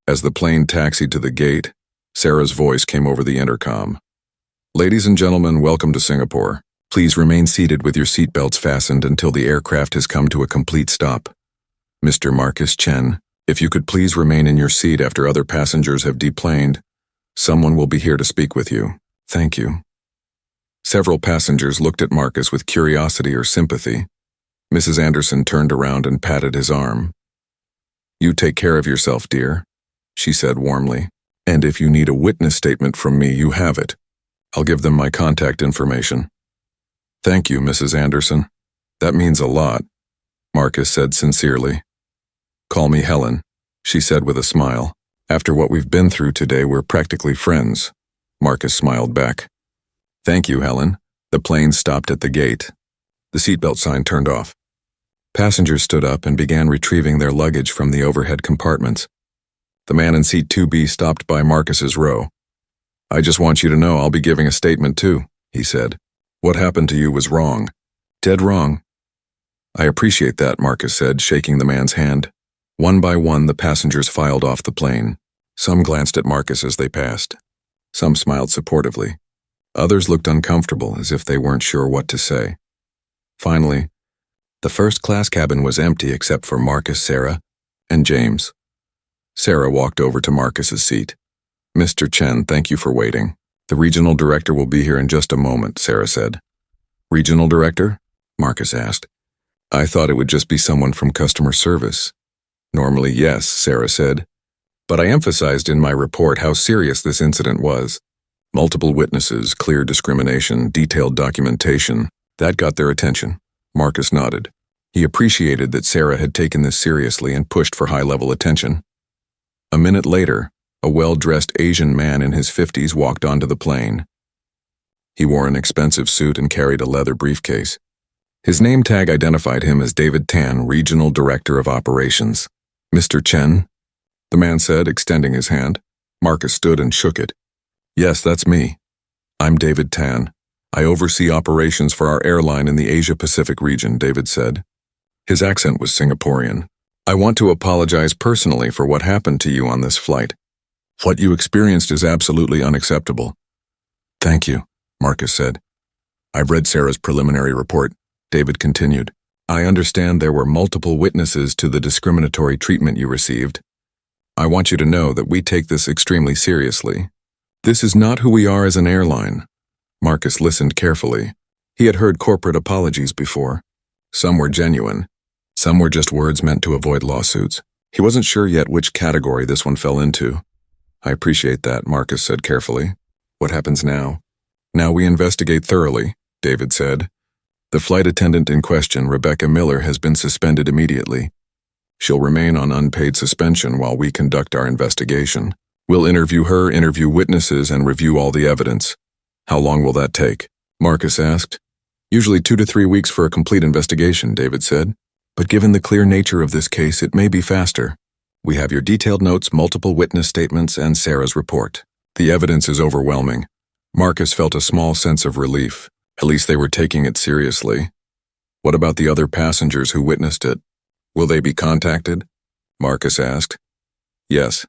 As the plane taxied to the gate, Sarah's voice came over the intercom. "Ladies and gentlemen, welcome to Singapore. Please remain seated with your seatbelts fastened until the aircraft has come to a complete stop. Mr. Marcus Chen, if you could please remain in your seat after other passengers have deplaned. Someone will be here to speak with you. Thank you." Several passengers looked at Marcus with curiosity or sympathy. Mrs. Anderson turned around and patted his arm. "You take care of yourself, dear," she said warmly. "And if you need a witness statement from me, you have it. I'll give them my contact information." "Thank you, Mrs. Anderson. That means a lot," Marcus said sincerely. "Call me Helen," she said with a smile. "After what we've been through today, we're practically friends." Marcus smiled back. "Thank you, Helen." The plane stopped at the gate. The seatbelt sign turned off. Passengers stood up and began retrieving their luggage from the overhead compartments. The man in seat 2B stopped by Marcus's row. "I just want you to know I'll be giving a statement too," he said. "What happened to you was wrong. Dead wrong." "I appreciate that," Marcus said, shaking the man's hand. One by one, the passengers filed off the plane. Some glanced at Marcus as they passed. Some smiled supportively. Others looked uncomfortable, as if they weren't sure what to say. Finally, the first-class cabin was empty except for Marcus, Sarah, and James. Sarah walked over to Marcus's seat. "Mr. Chen, thank you for waiting. The regional director will be here in just a moment," Sarah said. "Regional director?" Marcus asked. "I thought it would just be someone from customer service." "Normally, yes," Sarah said. "But I emphasized in my report how serious this incident was. Multiple witnesses, clear discrimination, detailed documentation. That got their attention." Marcus nodded. He appreciated that Sarah had taken this seriously and pushed for high-level attention. A minute later, a well-dressed Asian man in his 50s walked onto the plane. He wore an expensive suit and carried a leather briefcase. His name tag identified him as David Tan, Regional Director of Operations. "Mr. Chen?" the man said, extending his hand. Marcus stood and shook it. "Yes, that's me. I'm David Tan. I oversee operations for our airline in the Asia-Pacific region," David said. His accent was Singaporean. "I want to apologize personally for what happened to you on this flight. What you experienced is absolutely unacceptable." "Thank you," Marcus said. "I've read Sarah's preliminary report," David continued. "I understand there were multiple witnesses to the discriminatory treatment you received. I want you to know that we take this extremely seriously. This is not who we are as an airline." Marcus listened carefully. He had heard corporate apologies before. Some were genuine. Some were just words meant to avoid lawsuits. He wasn't sure yet which category this one fell into. "I appreciate that," Marcus said carefully. "What happens now?" "Now we investigate thoroughly," David said. "The flight attendant in question, Rebecca Miller, has been suspended immediately. She'll remain on unpaid suspension while we conduct our investigation. We'll interview her, interview witnesses, and review all the evidence." "How long will that take?" Marcus asked. "Usually 2 to 3 weeks for a complete investigation," David said. "But given the clear nature of this case, it may be faster. We have your detailed notes, multiple witness statements, and Sarah's report. The evidence is overwhelming." Marcus felt a small sense of relief. At least they were taking it seriously. "What about the other passengers who witnessed it? Will they be contacted?" Marcus asked. "Yes.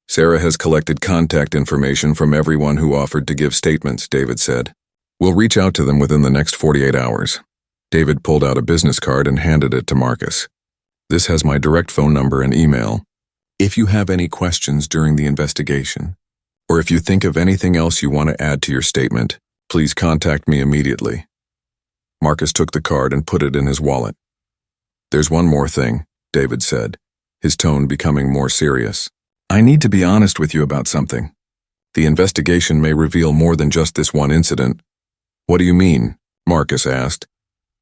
Sarah has collected contact information from everyone who offered to give statements," David said. "We'll reach out to them within the next 48 hours. David pulled out a business card and handed it to Marcus. "This has my direct phone number and email. If you have any questions during the investigation, or if you think of anything else you want to add to your statement, please contact me immediately." Marcus took the card and put it in his wallet. "There's one more thing," David said, his tone becoming more serious. "I need to be honest with you about something. The investigation may reveal more than just this one incident." "What do you mean?" Marcus asked.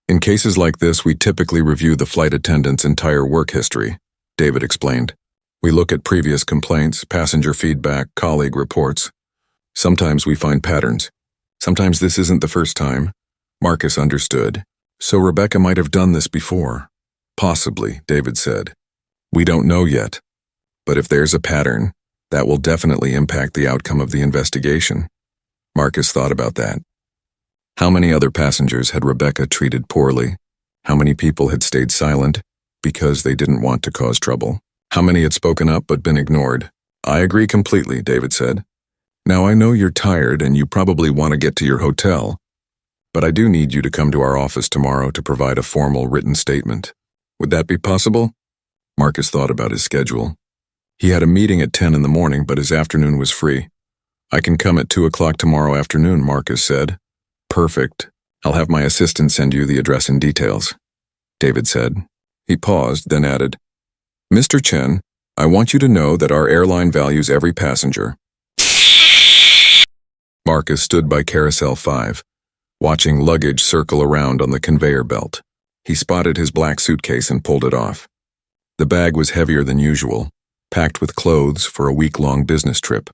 "In cases like this, we typically review the flight attendant's entire work history," David explained. "We look at previous complaints, passenger feedback, colleague reports. Sometimes we find patterns. Sometimes this isn't the first time." Marcus understood. "So Rebecca might have done this before." "Possibly," David said. "We don't know yet. But if there's a pattern, that will definitely impact the outcome of the investigation." Marcus thought about that. How many other passengers had Rebecca treated poorly? How many people had stayed silent because they didn't want to cause trouble? How many had spoken up but been ignored? "I agree completely," David said. "Now I know you're tired and you probably want to get to your hotel, but I do need you to come to our office tomorrow to provide a formal written statement. Would that be possible?" Marcus thought about his schedule. He had a meeting at 10 in the morning, but his afternoon was free. "I can come at 2 o'clock tomorrow afternoon," Marcus said. "Perfect. I'll have my assistant send you the address and details," David said. He paused, then added, "Mr. Chen, I want you to know that our airline values every passenger." Marcus stood by Carousel 5, watching luggage circle around on the conveyor belt. He spotted his black suitcase and pulled it off. The bag was heavier than usual, packed with clothes for a week-long business trip.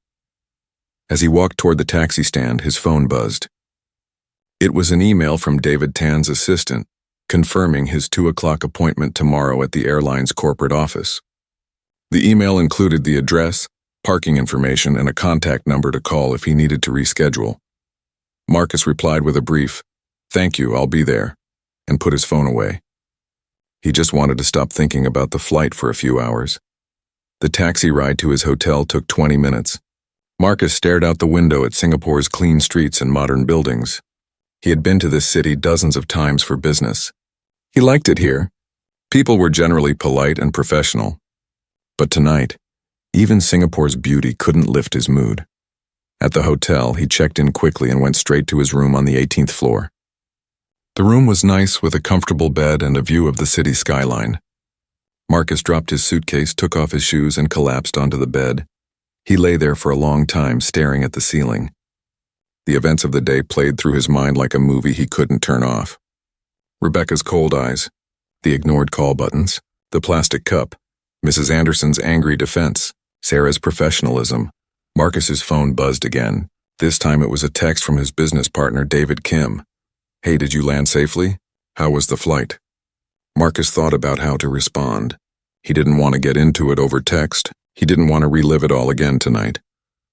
As he walked toward the taxi stand, his phone buzzed. It was an email from David Tan's assistant, confirming his 2 o'clock appointment tomorrow at the airline's corporate office. The email included the address, parking information, and a contact number to call if he needed to reschedule. Marcus replied with a brief, "Thank you, I'll be there," and put his phone away. He just wanted to stop thinking about the flight for a few hours. The taxi ride to his hotel took 20 minutes. Marcus stared out the window at Singapore's clean streets and modern buildings. He had been to this city dozens of times for business. He liked it here. People were generally polite and professional. But tonight, even Singapore's beauty couldn't lift his mood. At the hotel, he checked in quickly and went straight to his room on the 18th floor. The room was nice with a comfortable bed and a view of the city skyline. Marcus dropped his suitcase, took off his shoes, and collapsed onto the bed. He lay there for a long time, staring at the ceiling. The events of the day played through his mind like a movie he couldn't turn off. Rebecca's cold eyes, the ignored call buttons, the plastic cup, Mrs. Anderson's angry defense, Sarah's professionalism. Marcus's phone buzzed again. This time it was a text from his business partner, David Kim. "Hey, did you land safely? How was the flight?" Marcus thought about how to respond. He didn't want to get into it over text. He didn't want to relive it all again tonight.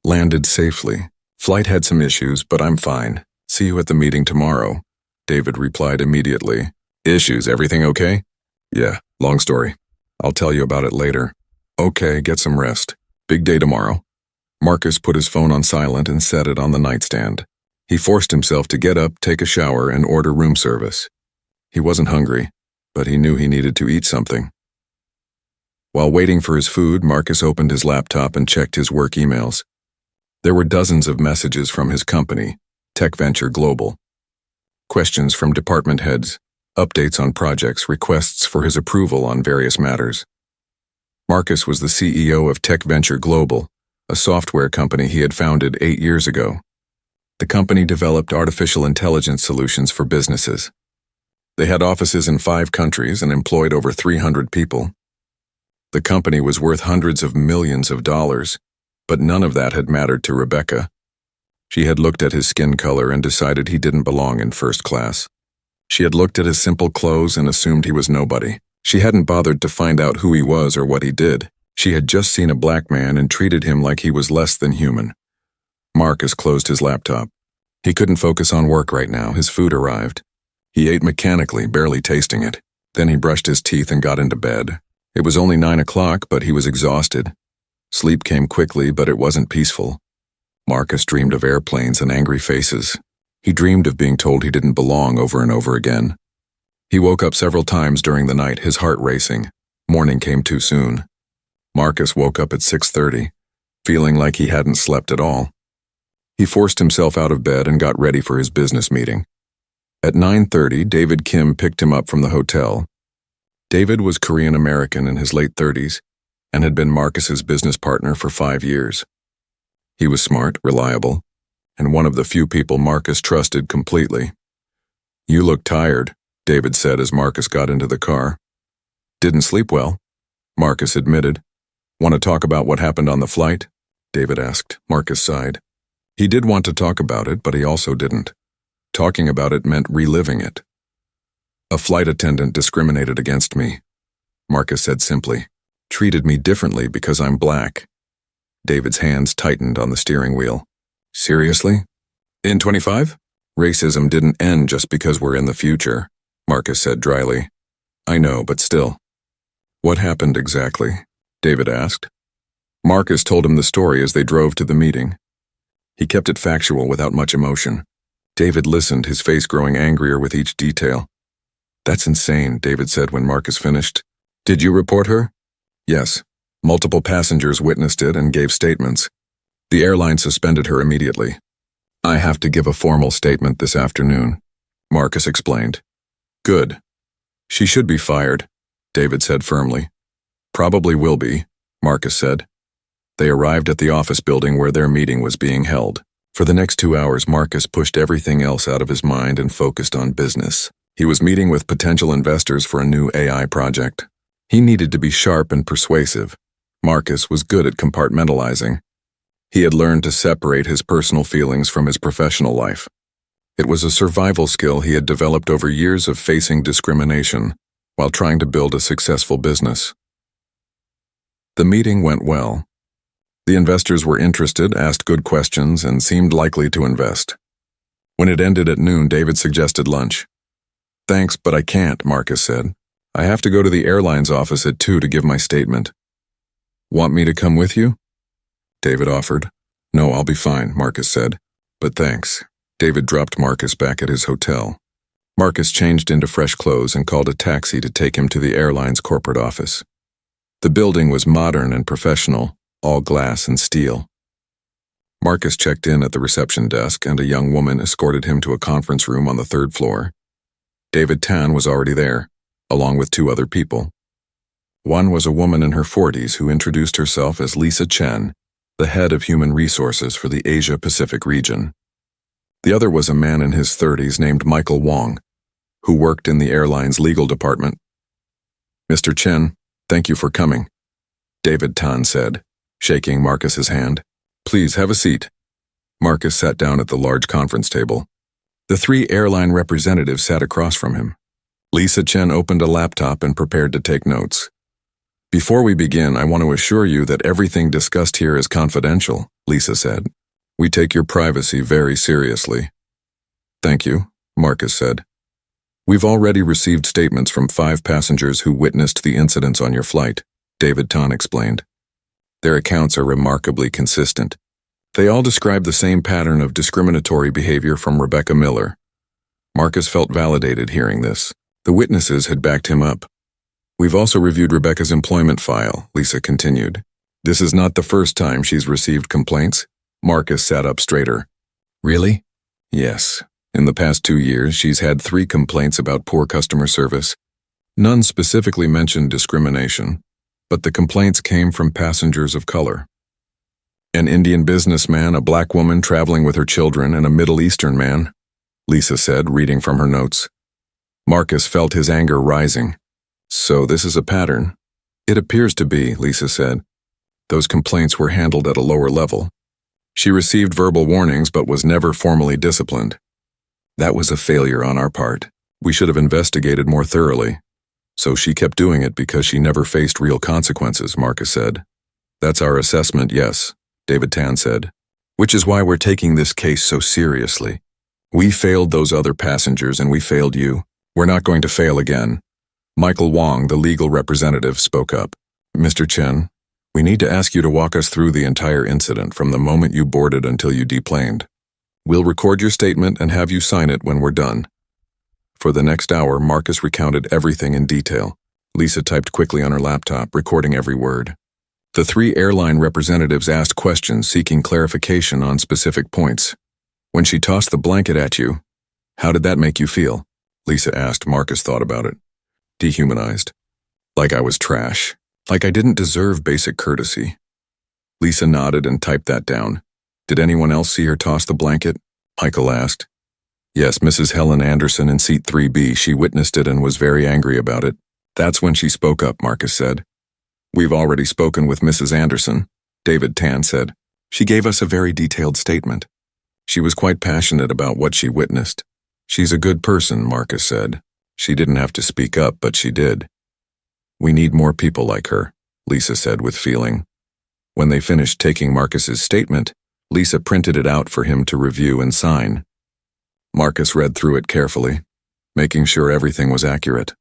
"Landed safely. Flight had some issues, but I'm fine. See you at the meeting tomorrow," David replied immediately. "Issues, everything okay?" "Yeah, long story. I'll tell you about it later." "Okay, get some rest. Big day tomorrow." Marcus put his phone on silent and set it on the nightstand. He forced himself to get up, take a shower, and order room service. He wasn't hungry, but he knew he needed to eat something. While waiting for his food, Marcus opened his laptop and checked his work emails. There were dozens of messages from his company, Tech Venture Global. Questions from department heads, updates on projects, requests for his approval on various matters. Marcus was the CEO of Tech Venture Global, a software company he had founded 8 years ago. The company developed artificial intelligence solutions for businesses. They had offices in 5 countries and employed over 300 people. The company was worth hundreds of millions of dollars, but none of that had mattered to Rebecca. She had looked at his skin color and decided he didn't belong in first class. She had looked at his simple clothes and assumed he was nobody. She hadn't bothered to find out who he was or what he did. She had just seen a black man and treated him like he was less than human. Marcus closed his laptop. He couldn't focus on work right now. His food arrived. He ate mechanically, barely tasting it. Then he brushed his teeth and got into bed. It was only 9 o'clock, but he was exhausted. Sleep came quickly, but it wasn't peaceful. Marcus dreamed of airplanes and angry faces. He dreamed of being told he didn't belong over and over again. He woke up several times during the night, his heart racing. Morning came too soon. Marcus woke up at 6:30, feeling like he hadn't slept at all. He forced himself out of bed and got ready for his business meeting. At 9:30, David Kim picked him up from the hotel. David was Korean-American in his late 30s and had been Marcus's business partner for 5 years. He was smart, reliable, and one of the few people Marcus trusted completely. "You look tired," David said as Marcus got into the car. "Didn't sleep well," Marcus admitted. "Want to talk about what happened on the flight?" David asked. Marcus sighed. He did want to talk about it, but he also didn't. Talking about it meant reliving it. "A flight attendant discriminated against me," Marcus said simply. "Treated me differently because I'm black." David's hands tightened on the steering wheel. "Seriously? In 25? Racism didn't end just because we're in the future," Marcus said dryly. "I know, but still." "What happened exactly?" David asked. Marcus told him the story as they drove to the meeting. He kept it factual without much emotion. David listened, his face growing angrier with each detail. "That's insane," David said when Marcus finished. "Did you report her?" "Yes. Multiple passengers witnessed it and gave statements. The airline suspended her immediately." "I have to give a formal statement this afternoon," Marcus explained. "Good. She should be fired," David said firmly. "Probably will be," Marcus said. They arrived at the office building where their meeting was being held. For the next 2 hours, Marcus pushed everything else out of his mind and focused on business. He was meeting with potential investors for a new AI project. He needed to be sharp and persuasive. Marcus was good at compartmentalizing. He had learned to separate his personal feelings from his professional life. It was a survival skill he had developed over years of facing discrimination while trying to build a successful business. The meeting went well. The investors were interested, asked good questions, and seemed likely to invest. When it ended at noon, David suggested lunch. "Thanks, but I can't," Marcus said. "I have to go to the airline's office at 2 to give my statement." "Want me to come with you?" David offered. No, I'll be fine, Marcus said. But thanks. David dropped Marcus back at his hotel. Marcus changed into fresh clothes and called a taxi to take him to the airline's corporate office. The building was modern and professional, all glass and steel. Marcus checked in at the reception desk, and a young woman escorted him to a conference room on the third floor. David Tan was already there, along with two other people. One was a woman in her 40s who introduced herself as Lisa Chen, the head of human resources for the Asia-Pacific region. The other was a man in his 30s named Michael Wong, who worked in the airline's legal department. "Mr. Chen, thank you for coming," David Tan said, shaking Marcus's hand. "Please have a seat." Marcus sat down at the large conference table. The three airline representatives sat across from him. Lisa Chen opened a laptop and prepared to take notes. "Before we begin, I want to assure you that everything discussed here is confidential," Lisa said. "We take your privacy very seriously." "Thank you," Marcus said. "We've already received statements from 5 passengers who witnessed the incidents on your flight," David Tan explained. "Their accounts are remarkably consistent. They all describe the same pattern of discriminatory behavior from Rebecca Miller." Marcus felt validated hearing this. The witnesses had backed him up. "We've also reviewed Rebecca's employment file," Lisa continued. "This is not the first time she's received complaints." Marcus sat up straighter. "Really?" "Yes. In the past 2 years, she's had 3 complaints about poor customer service. None specifically mentioned discrimination, but the complaints came from passengers of color. An Indian businessman, a black woman traveling with her children, and a Middle Eastern man," Lisa said, reading from her notes. Marcus felt his anger rising. "So this is a pattern?" "It appears to be," Lisa said. "Those complaints were handled at a lower level. She received verbal warnings but was never formally disciplined. That was a failure on our part. We should have investigated more thoroughly. So she kept doing it because she never faced real consequences," Marcus said. "That's our assessment, yes," David Tan said. "Which is why we're taking this case so seriously. We failed those other passengers and we failed you. We're not going to fail again." Michael Wong, the legal representative, spoke up. "Mr. Chen, we need to ask you to walk us through the entire incident from the moment you boarded until you deplaned. We'll record your statement and have you sign it when we're done." For the next hour, Marcus recounted everything in detail. Lisa typed quickly on her laptop, recording every word. The 3 airline representatives asked questions seeking clarification on specific points. "When she tossed the blanket at you, how did that make you feel?" Lisa asked. Marcus thought about it. "Dehumanized. Like I was trash. Like I didn't deserve basic courtesy." Lisa nodded and typed that down. "Did anyone else see her toss the blanket?" Michael asked. "Yes, Mrs. Helen Anderson in seat 3B. She witnessed it and was very angry about it. That's when she spoke up," Marcus said. "We've already spoken with Mrs. Anderson," David Tan said. "She gave us a very detailed statement. She was quite passionate about what she witnessed. She's a good person," Marcus said. "She didn't have to speak up, but she did." "We need more people like her," Lisa said with feeling. When they finished taking Marcus's statement, Lisa printed it out for him to review and sign. Marcus read through it carefully, making sure everything was accurate.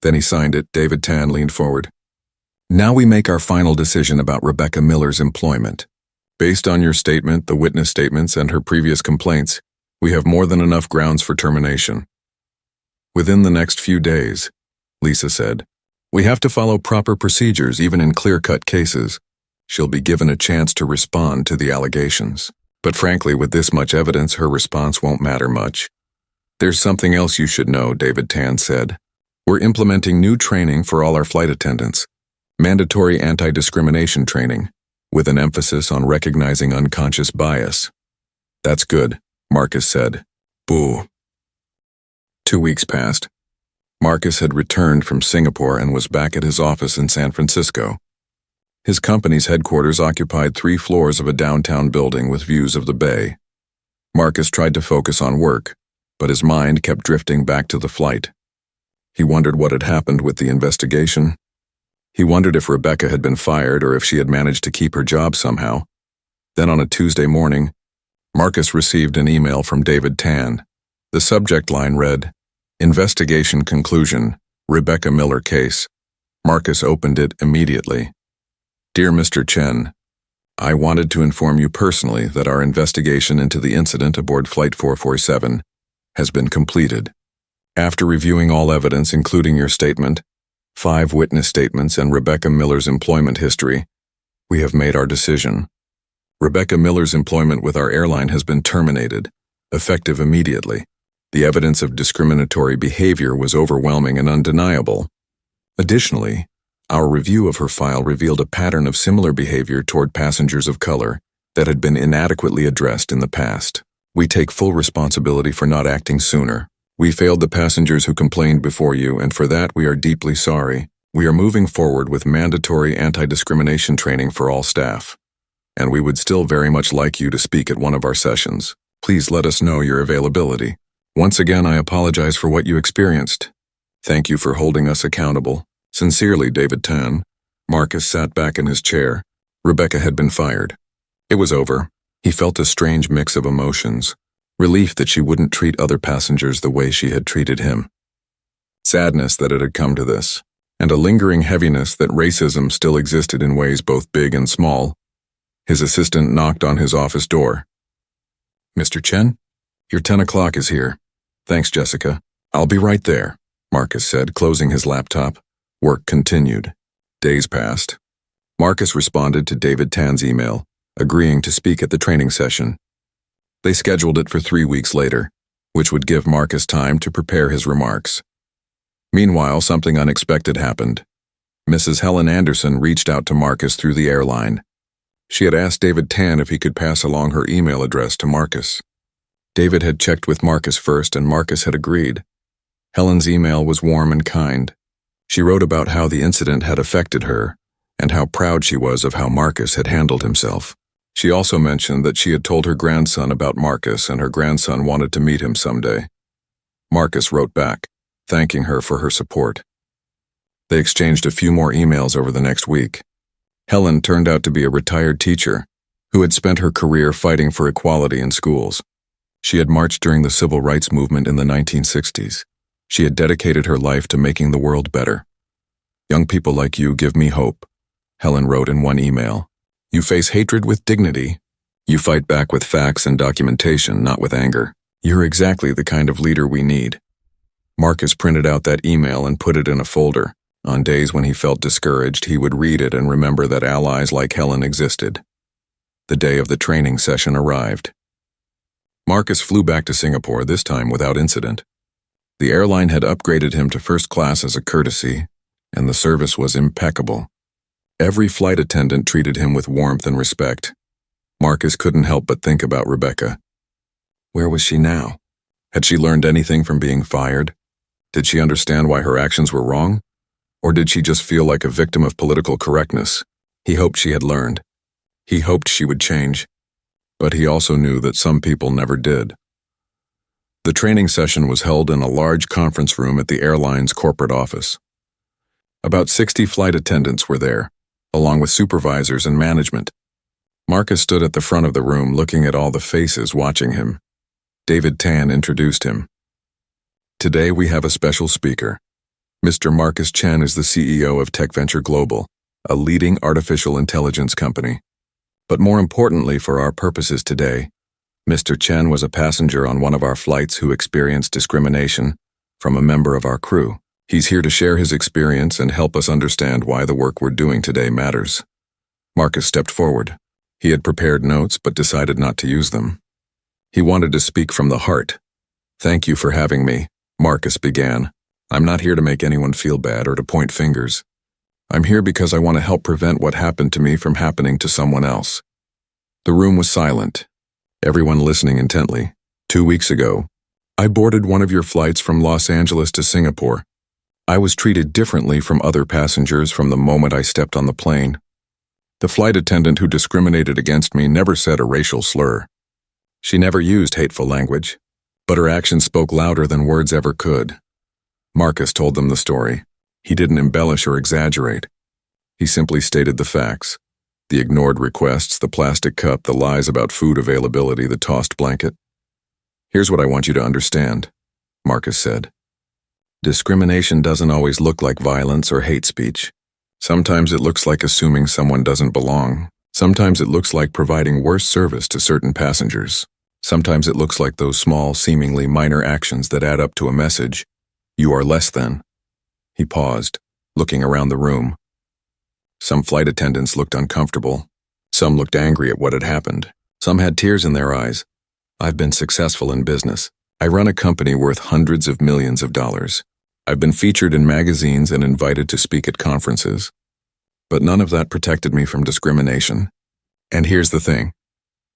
Then he signed it. David Tan leaned forward. "Now we make our final decision about Rebecca Miller's employment. Based on your statement, the witness statements, and her previous complaints, we have more than enough grounds for termination. Within the next few days," Lisa said. "We have to follow proper procedures even in clear-cut cases. She'll be given a chance to respond to the allegations. But frankly, with this much evidence, her response won't matter much." "There's something else you should know," David Tan said. "We're implementing new training for all our flight attendants. Mandatory anti-discrimination training, with an emphasis on recognizing unconscious bias." "That's good," Marcus said. "Boo." 2 weeks passed. Marcus had returned from Singapore and was back at his office in San Francisco. His company's headquarters occupied 3 floors of a downtown building with views of the bay. Marcus tried to focus on work, but his mind kept drifting back to the flight. He wondered what had happened with the investigation. He wondered if Rebecca had been fired or if she had managed to keep her job somehow. Then on a Tuesday morning, Marcus received an email from David Tan. The subject line read, "Investigation conclusion, Rebecca Miller case." Marcus opened it immediately. "Dear Mr. Chen, I wanted to inform you personally that our investigation into the incident aboard Flight 447 has been completed. After reviewing all evidence, including your statement, 5 witness statements, and Rebecca Miller's employment history, we have made our decision. Rebecca Miller's employment with our airline has been terminated, effective immediately. The evidence of discriminatory behavior was overwhelming and undeniable. Additionally, our review of her file revealed a pattern of similar behavior toward passengers of color that had been inadequately addressed in the past. We take full responsibility for not acting sooner. We failed the passengers who complained before you, and for that we are deeply sorry. We are moving forward with mandatory anti-discrimination training for all staff, and we would still very much like you to speak at one of our sessions. Please let us know your availability. Once again, I apologize for what you experienced. Thank you for holding us accountable. Sincerely, David Tan. Marcus sat back in his chair. Rebecca had been fired. It was over. He felt a strange mix of emotions. Relief that she wouldn't treat other passengers the way she had treated him. Sadness that it had come to this. And a lingering heaviness that racism still existed in ways both big and small. His assistant knocked on his office door. Mr. Chen? Your 10 o'clock is here. Thanks, Jessica. I'll be right there, Marcus said, closing his laptop. Work continued. Days passed. Marcus responded to David Tan's email, agreeing to speak at the training session. They scheduled it for 3 weeks later, which would give Marcus time to prepare his remarks. Meanwhile, something unexpected happened. Mrs. Helen Anderson reached out to Marcus through the airline. She had asked David Tan if he could pass along her email address to Marcus. David had checked with Marcus first, and Marcus had agreed. Helen's email was warm and kind. She wrote about how the incident had affected her, and how proud she was of how Marcus had handled himself. She also mentioned that she had told her grandson about Marcus, and her grandson wanted to meet him someday. Marcus wrote back, thanking her for her support. They exchanged a few more emails over the next week. Helen turned out to be a retired teacher who had spent her career fighting for equality in schools. She had marched during the civil rights movement in the 1960s. She had dedicated her life to making the world better. Young people like you give me hope, Helen wrote in one email. You face hatred with dignity. You fight back with facts and documentation, not with anger. You're exactly the kind of leader we need. Marcus printed out that email and put it in a folder. On days when he felt discouraged, he would read it and remember that allies like Helen existed. The day of the training session arrived. Marcus flew back to Singapore, this time without incident. The airline had upgraded him to first class as a courtesy, and the service was impeccable. Every flight attendant treated him with warmth and respect. Marcus couldn't help but think about Rebecca. Where was she now? Had she learned anything from being fired? Did she understand why her actions were wrong? Or did she just feel like a victim of political correctness? He hoped she had learned. He hoped she would change. But he also knew that some people never did. The training session was held in a large conference room at the airline's corporate office. About 60 flight attendants were there, along with supervisors and management. Marcus stood at the front of the room looking at all the faces watching him. David Tan introduced him. Today we have a special speaker. Mr. Marcus Chen is the CEO of Tech Venture Global, a leading artificial intelligence company. But more importantly for our purposes today, Mr. Chen was a passenger on one of our flights who experienced discrimination from a member of our crew. He's here to share his experience and help us understand why the work we're doing today matters. Marcus stepped forward. He had prepared notes but decided not to use them. He wanted to speak from the heart. Thank you for having me, Marcus began. I'm not here to make anyone feel bad or to point fingers. I'm here because I want to help prevent what happened to me from happening to someone else. The room was silent, everyone listening intently. 2 weeks ago, I boarded one of your flights from Los Angeles to Singapore. I was treated differently from other passengers from the moment I stepped on the plane. The flight attendant who discriminated against me never said a racial slur. She never used hateful language, but her actions spoke louder than words ever could. Marcus told them the story. He didn't embellish or exaggerate. He simply stated the facts. The ignored requests, the plastic cup, the lies about food availability, the tossed blanket. Here's what I want you to understand, Marcus said. Discrimination doesn't always look like violence or hate speech. Sometimes it looks like assuming someone doesn't belong. Sometimes it looks like providing worse service to certain passengers. Sometimes it looks like those small, seemingly minor actions that add up to a message. You are less than. He paused, looking around the room. Some flight attendants looked uncomfortable. Some looked angry at what had happened. Some had tears in their eyes. I've been successful in business. I run a company worth hundreds of millions of dollars. I've been featured in magazines and invited to speak at conferences. But none of that protected me from discrimination. And here's the thing.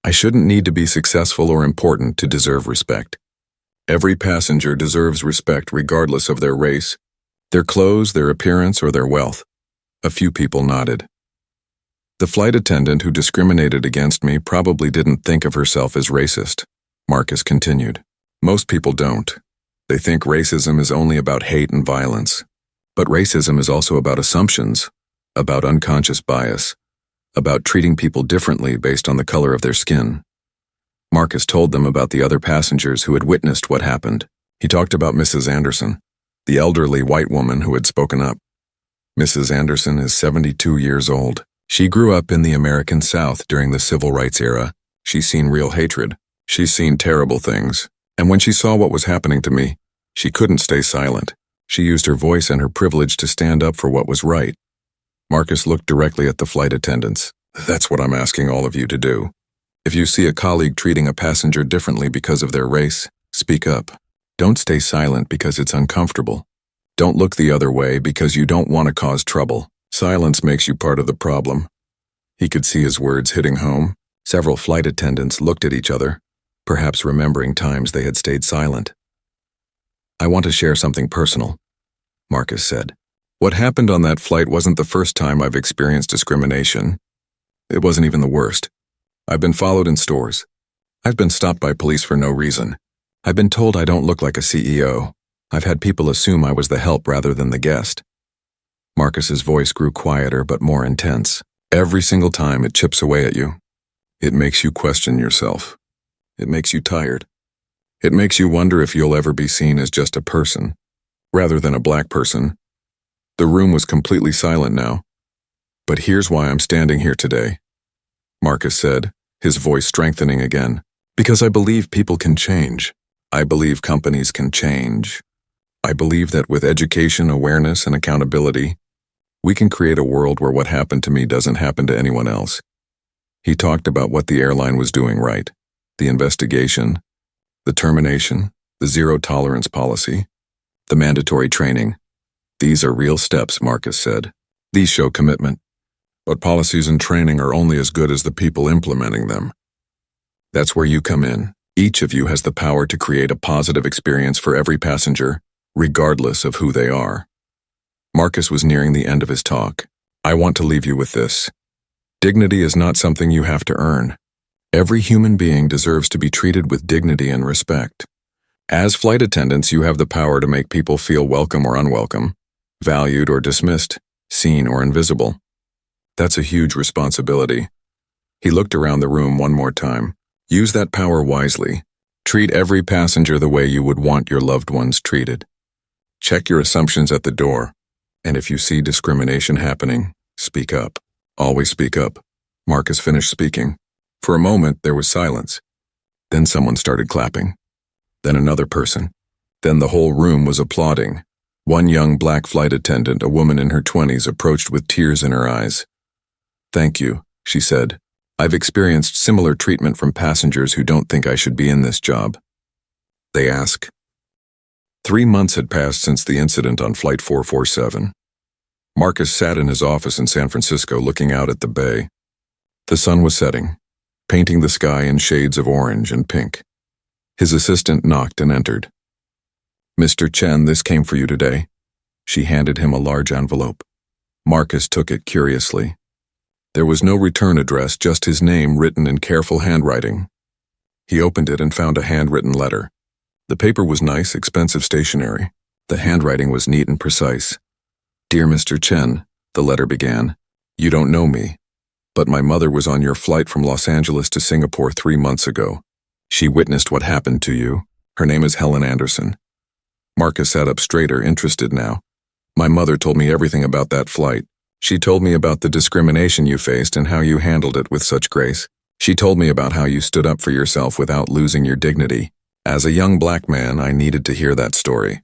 I shouldn't need to be successful or important to deserve respect. Every passenger deserves respect regardless of their race, their clothes, their appearance, or their wealth. A few people nodded. The flight attendant who discriminated against me probably didn't think of herself as racist. Marcus continued. Most people don't. They think racism is only about hate and violence. But racism is also about assumptions, about unconscious bias, about treating people differently based on the color of their skin. Marcus told them about the other passengers who had witnessed what happened. He talked about Mrs. Anderson, the elderly white woman who had spoken up. Mrs. Anderson is 72 years old. She grew up in the American South during the Civil Rights era. She's seen real hatred. She's seen terrible things. And when she saw what was happening to me, she couldn't stay silent. She used her voice and her privilege to stand up for what was right. Marcus looked directly at the flight attendants. That's what I'm asking all of you to do. If you see a colleague treating a passenger differently because of their race, speak up. Don't stay silent because it's uncomfortable. Don't look the other way because you don't want to cause trouble. Silence makes you part of the problem. He could see his words hitting home. Several flight attendants looked at each other, perhaps remembering times they had stayed silent. I want to share something personal, Marcus said. What happened on that flight wasn't the first time I've experienced discrimination. It wasn't even the worst. I've been followed in stores. I've been stopped by police for no reason. I've been told I don't look like a CEO. I've had people assume I was the help rather than the guest. Marcus's voice grew quieter but more intense. Every single time it chips away at you. It makes you question yourself. It makes you tired. It makes you wonder if you'll ever be seen as just a person, rather than a black person. The room was completely silent now. But here's why I'm standing here today, Marcus said, his voice strengthening again. Because I believe people can change. I believe companies can change. I believe that with education, awareness, and accountability, we can create a world where what happened to me doesn't happen to anyone else. He talked about what the airline was doing right, the investigation, the termination, the zero-tolerance policy, the mandatory training. These are real steps, Marcus said. These show commitment. But policies and training are only as good as the people implementing them. That's where you come in. Each of you has the power to create a positive experience for every passenger, regardless of who they are. Marcus was nearing the end of his talk. I want to leave you with this. Dignity is not something you have to earn. Every human being deserves to be treated with dignity and respect. As flight attendants, you have the power to make people feel welcome or unwelcome, valued or dismissed, seen or invisible. That's a huge responsibility. He looked around the room one more time. Use that power wisely. Treat every passenger the way you would want your loved ones treated. Check your assumptions at the door. And if you see discrimination happening, speak up. Always speak up. Marcus finished speaking. For a moment, there was silence. Then someone started clapping. Then another person. Then the whole room was applauding. One young black flight attendant, a woman in her 20s, approached with tears in her eyes. Thank you, she said. I've experienced similar treatment from passengers who don't think I should be in this job. They ask. 3 months had passed since the incident on Flight 447. Marcus sat in his office in San Francisco looking out at the bay. The sun was setting, painting the sky in shades of orange and pink. His assistant knocked and entered. Mr. Chen, this came for you today. She handed him a large envelope. Marcus took it curiously. There was no return address, just his name written in careful handwriting. He opened it and found a handwritten letter. The paper was nice, expensive stationery. The handwriting was neat and precise. Dear Mr. Chen, the letter began, you don't know me, but my mother was on your flight from Los Angeles to Singapore 3 months ago. She witnessed what happened to you. Her name is Helen Anderson. Marcus sat up straighter, interested now. My mother told me everything about that flight. She told me about the discrimination you faced and how you handled it with such grace. She told me about how you stood up for yourself without losing your dignity. As a young black man, I needed to hear that story.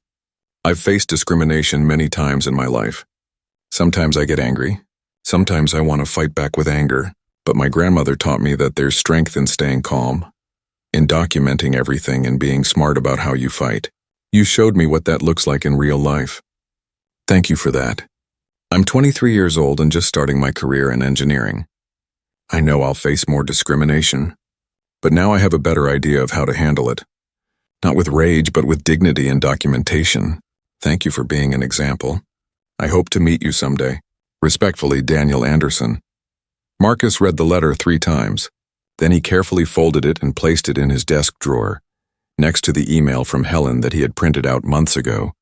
I've faced discrimination many times in my life. Sometimes I get angry. Sometimes I want to fight back with anger. But my grandmother taught me that there's strength in staying calm, in documenting everything and being smart about how you fight. You showed me what that looks like in real life. Thank you for that. I'm 23 years old and just starting my career in engineering. I know I'll face more discrimination, but now I have a better idea of how to handle it. Not with rage, but with dignity and documentation. Thank you for being an example. I hope to meet you someday. Respectfully, Daniel Anderson. Marcus read the letter 3 times. Then he carefully folded it and placed it in his desk drawer, next to the email from Helen that he had printed out months ago.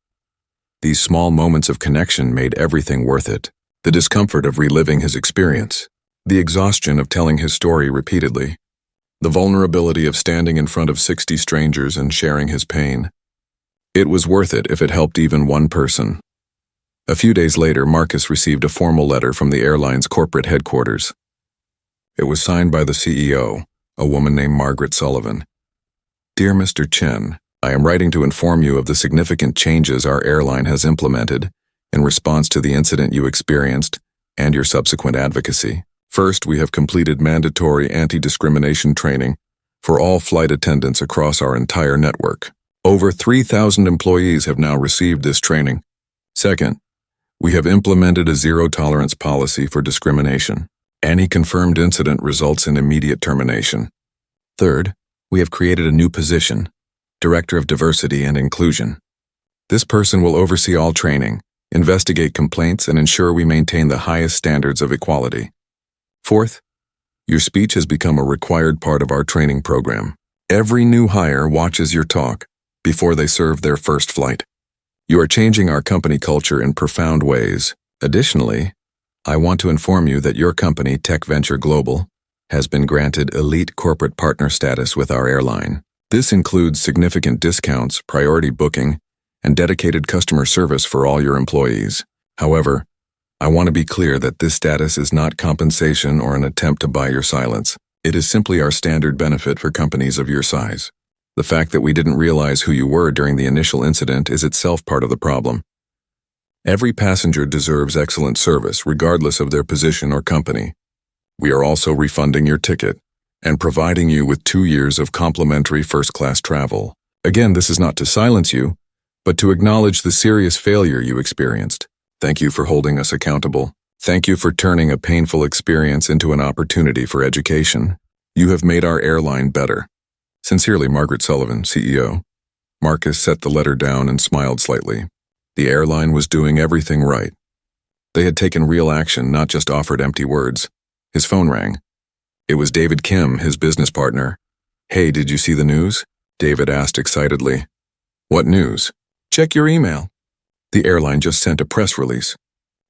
These small moments of connection made everything worth it. The discomfort of reliving his experience, the exhaustion of telling his story repeatedly, the vulnerability of standing in front of 60 strangers and sharing his pain. It was worth it if it helped even one person. A few days later, Marcus received a formal letter from the airline's corporate headquarters. It was signed by the CEO, a woman named Margaret Sullivan. Dear Mr. Chen, I am writing to inform you of the significant changes our airline has implemented in response to the incident you experienced and your subsequent advocacy. First, we have completed mandatory anti-discrimination training for all flight attendants across our entire network. Over 3,000 employees have now received this training. Second, we have implemented a zero-tolerance policy for discrimination. Any confirmed incident results in immediate termination. Third, we have created a new position, Director of Diversity and Inclusion. This person will oversee all training, investigate complaints, and ensure we maintain the highest standards of equality. Fourth, your speech has become a required part of our training program. Every new hire watches your talk before they serve their first flight. You are changing our company culture in profound ways. Additionally, I want to inform you that your company, Tech Venture Global, has been granted elite corporate partner status with our airline. This includes significant discounts, priority booking, and dedicated customer service for all your employees. However, I want to be clear that this status is not compensation or an attempt to buy your silence. It is simply our standard benefit for companies of your size. The fact that we didn't realize who you were during the initial incident is itself part of the problem. Every passenger deserves excellent service, regardless of their position or company. We are also refunding your ticket and providing you with 2 years of complimentary first-class travel. Again, this is not to silence you, but to acknowledge the serious failure you experienced. Thank you for holding us accountable. Thank you for turning a painful experience into an opportunity for education. You have made our airline better. Sincerely, Margaret Sullivan, CEO. Marcus set the letter down and smiled slightly. The airline was doing everything right. They had taken real action, not just offered empty words. His phone rang. It was David Kim, his business partner. Hey, did you see the news? David asked excitedly. What news? Check your email. The airline just sent a press release.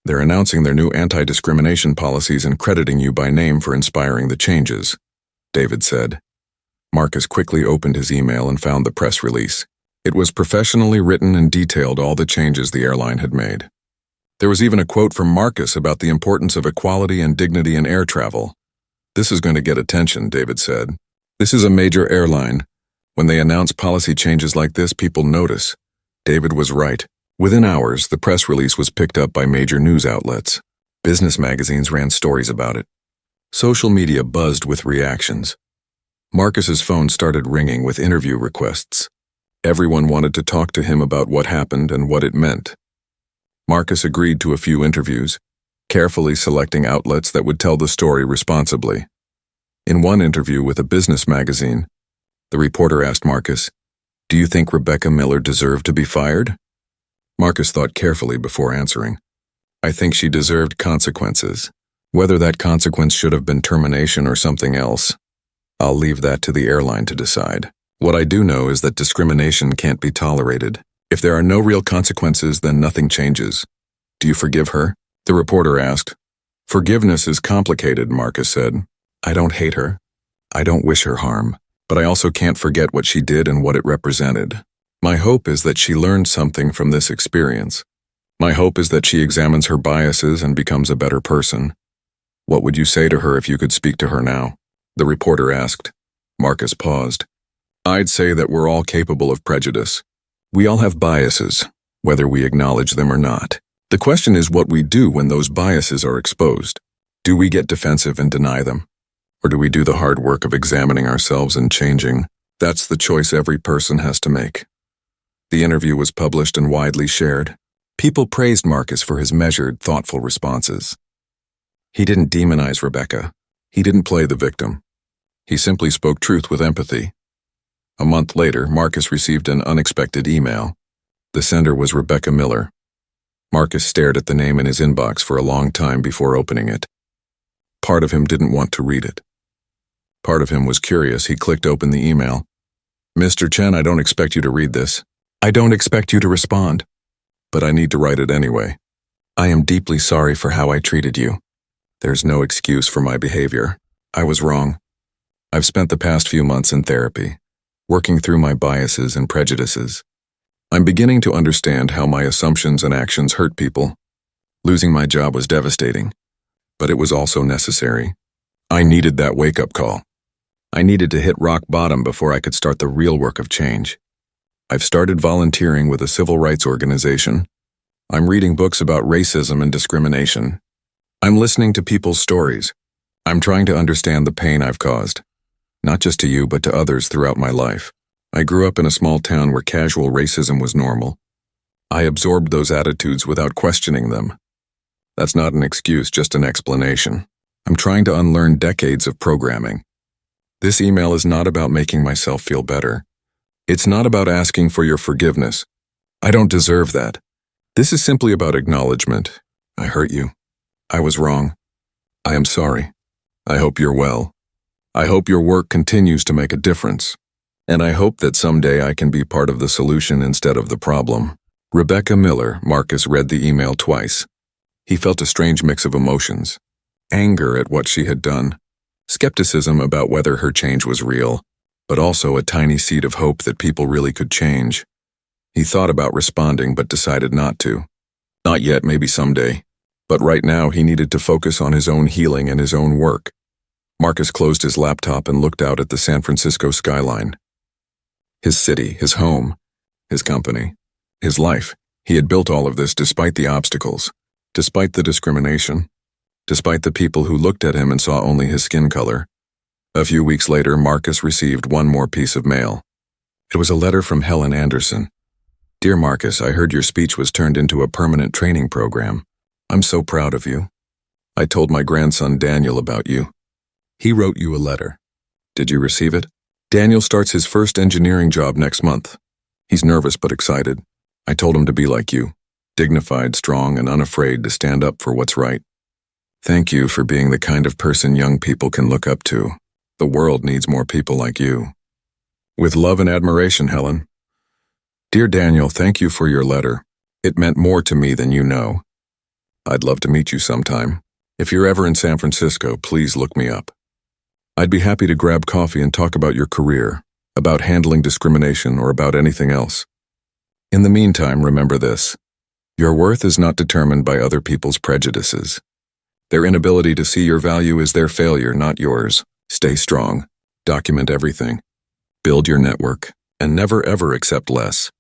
They're announcing their new anti-discrimination policies and crediting you by name for inspiring the changes, David said. Marcus quickly opened his email and found the press release. It was professionally written and detailed all the changes the airline had made. There was even a quote from Marcus about the importance of equality and dignity in air travel. This is going to get attention, David said. This is a major airline. When they announce policy changes like this, people notice. David was right. Within hours, the press release was picked up by major news outlets. Business magazines ran stories about it. Social media buzzed with reactions. Marcus's phone started ringing with interview requests. Everyone wanted to talk to him about what happened and what it meant. Marcus agreed to a few interviews, carefully selecting outlets that would tell the story responsibly. In one interview with a business magazine, the reporter asked Marcus, "Do you think Rebecca Miller deserved to be fired?" Marcus thought carefully before answering. "I think she deserved consequences. Whether that consequence should have been termination or something else, I'll leave that to the airline to decide. What I do know is that discrimination can't be tolerated. If there are no real consequences, then nothing changes. Do you forgive her?" The reporter asked. "Forgiveness is complicated," Marcus said. "I don't hate her. I don't wish her harm. But I also can't forget what she did and what it represented. My hope is that she learned something from this experience. My hope is that she examines her biases and becomes a better person. What would you say to her if you could speak to her now? The reporter asked. Marcus paused. I'd say that we're all capable of prejudice. We all have biases, whether we acknowledge them or not. The question is what we do when those biases are exposed. Do we get defensive and deny them? Or do we do the hard work of examining ourselves and changing? That's the choice every person has to make. The interview was published and widely shared. People praised Marcus for his measured, thoughtful responses. He didn't demonize Rebecca. He didn't play the victim. He simply spoke truth with empathy. A month later, Marcus received an unexpected email. The sender was Rebecca Miller. Marcus stared at the name in his inbox for a long time before opening it. Part of him didn't want to read it. Part of him was curious. He clicked open the email. Mr. Chen, I don't expect you to read this. I don't expect you to respond. But I need to write it anyway. I am deeply sorry for how I treated you. There's no excuse for my behavior. I was wrong. I've spent the past few months in therapy, working through my biases and prejudices. I'm beginning to understand how my assumptions and actions hurt people. Losing my job was devastating, but it was also necessary. I needed that wake-up call. I needed to hit rock bottom before I could start the real work of change. I've started volunteering with a civil rights organization. I'm reading books about racism and discrimination. I'm listening to people's stories. I'm trying to understand the pain I've caused, not just to you, but to others throughout my life. I grew up in a small town where casual racism was normal. I absorbed those attitudes without questioning them. That's not an excuse, just an explanation. I'm trying to unlearn decades of programming. This email is not about making myself feel better. It's not about asking for your forgiveness. I don't deserve that. This is simply about acknowledgement. I hurt you. I was wrong. I am sorry. I hope you're well. I hope your work continues to make a difference. And I hope that someday I can be part of the solution instead of the problem. Rebecca Miller. Marcus read the email twice. He felt a strange mix of emotions. Anger at what she had done. Skepticism about whether her change was real, but also a tiny seed of hope that people really could change. He thought about responding but decided not to. Not yet, maybe someday. But right now he needed to focus on his own healing and his own work. Marcus closed his laptop and looked out at the San Francisco skyline. His city, his home, his company, his life. He had built all of this despite the obstacles, despite the discrimination, despite the people who looked at him and saw only his skin color. A few weeks later, Marcus received one more piece of mail. It was a letter from Helen Anderson. Dear Marcus, I heard your speech was turned into a permanent training program. I'm so proud of you. I told my grandson Daniel about you. He wrote you a letter. Did you receive it? Daniel starts his first engineering job next month. He's nervous but excited. I told him to be like you, dignified, strong, and unafraid to stand up for what's right. Thank you for being the kind of person young people can look up to. The world needs more people like you. With love and admiration, Helen. Dear Daniel, thank you for your letter. It meant more to me than you know. I'd love to meet you sometime. If you're ever in San Francisco, please look me up. I'd be happy to grab coffee and talk about your career, about handling discrimination, or about anything else. In the meantime, remember this. Your worth is not determined by other people's prejudices. Their inability to see your value is their failure, not yours. Stay strong. Document everything. Build your network. And never ever accept less.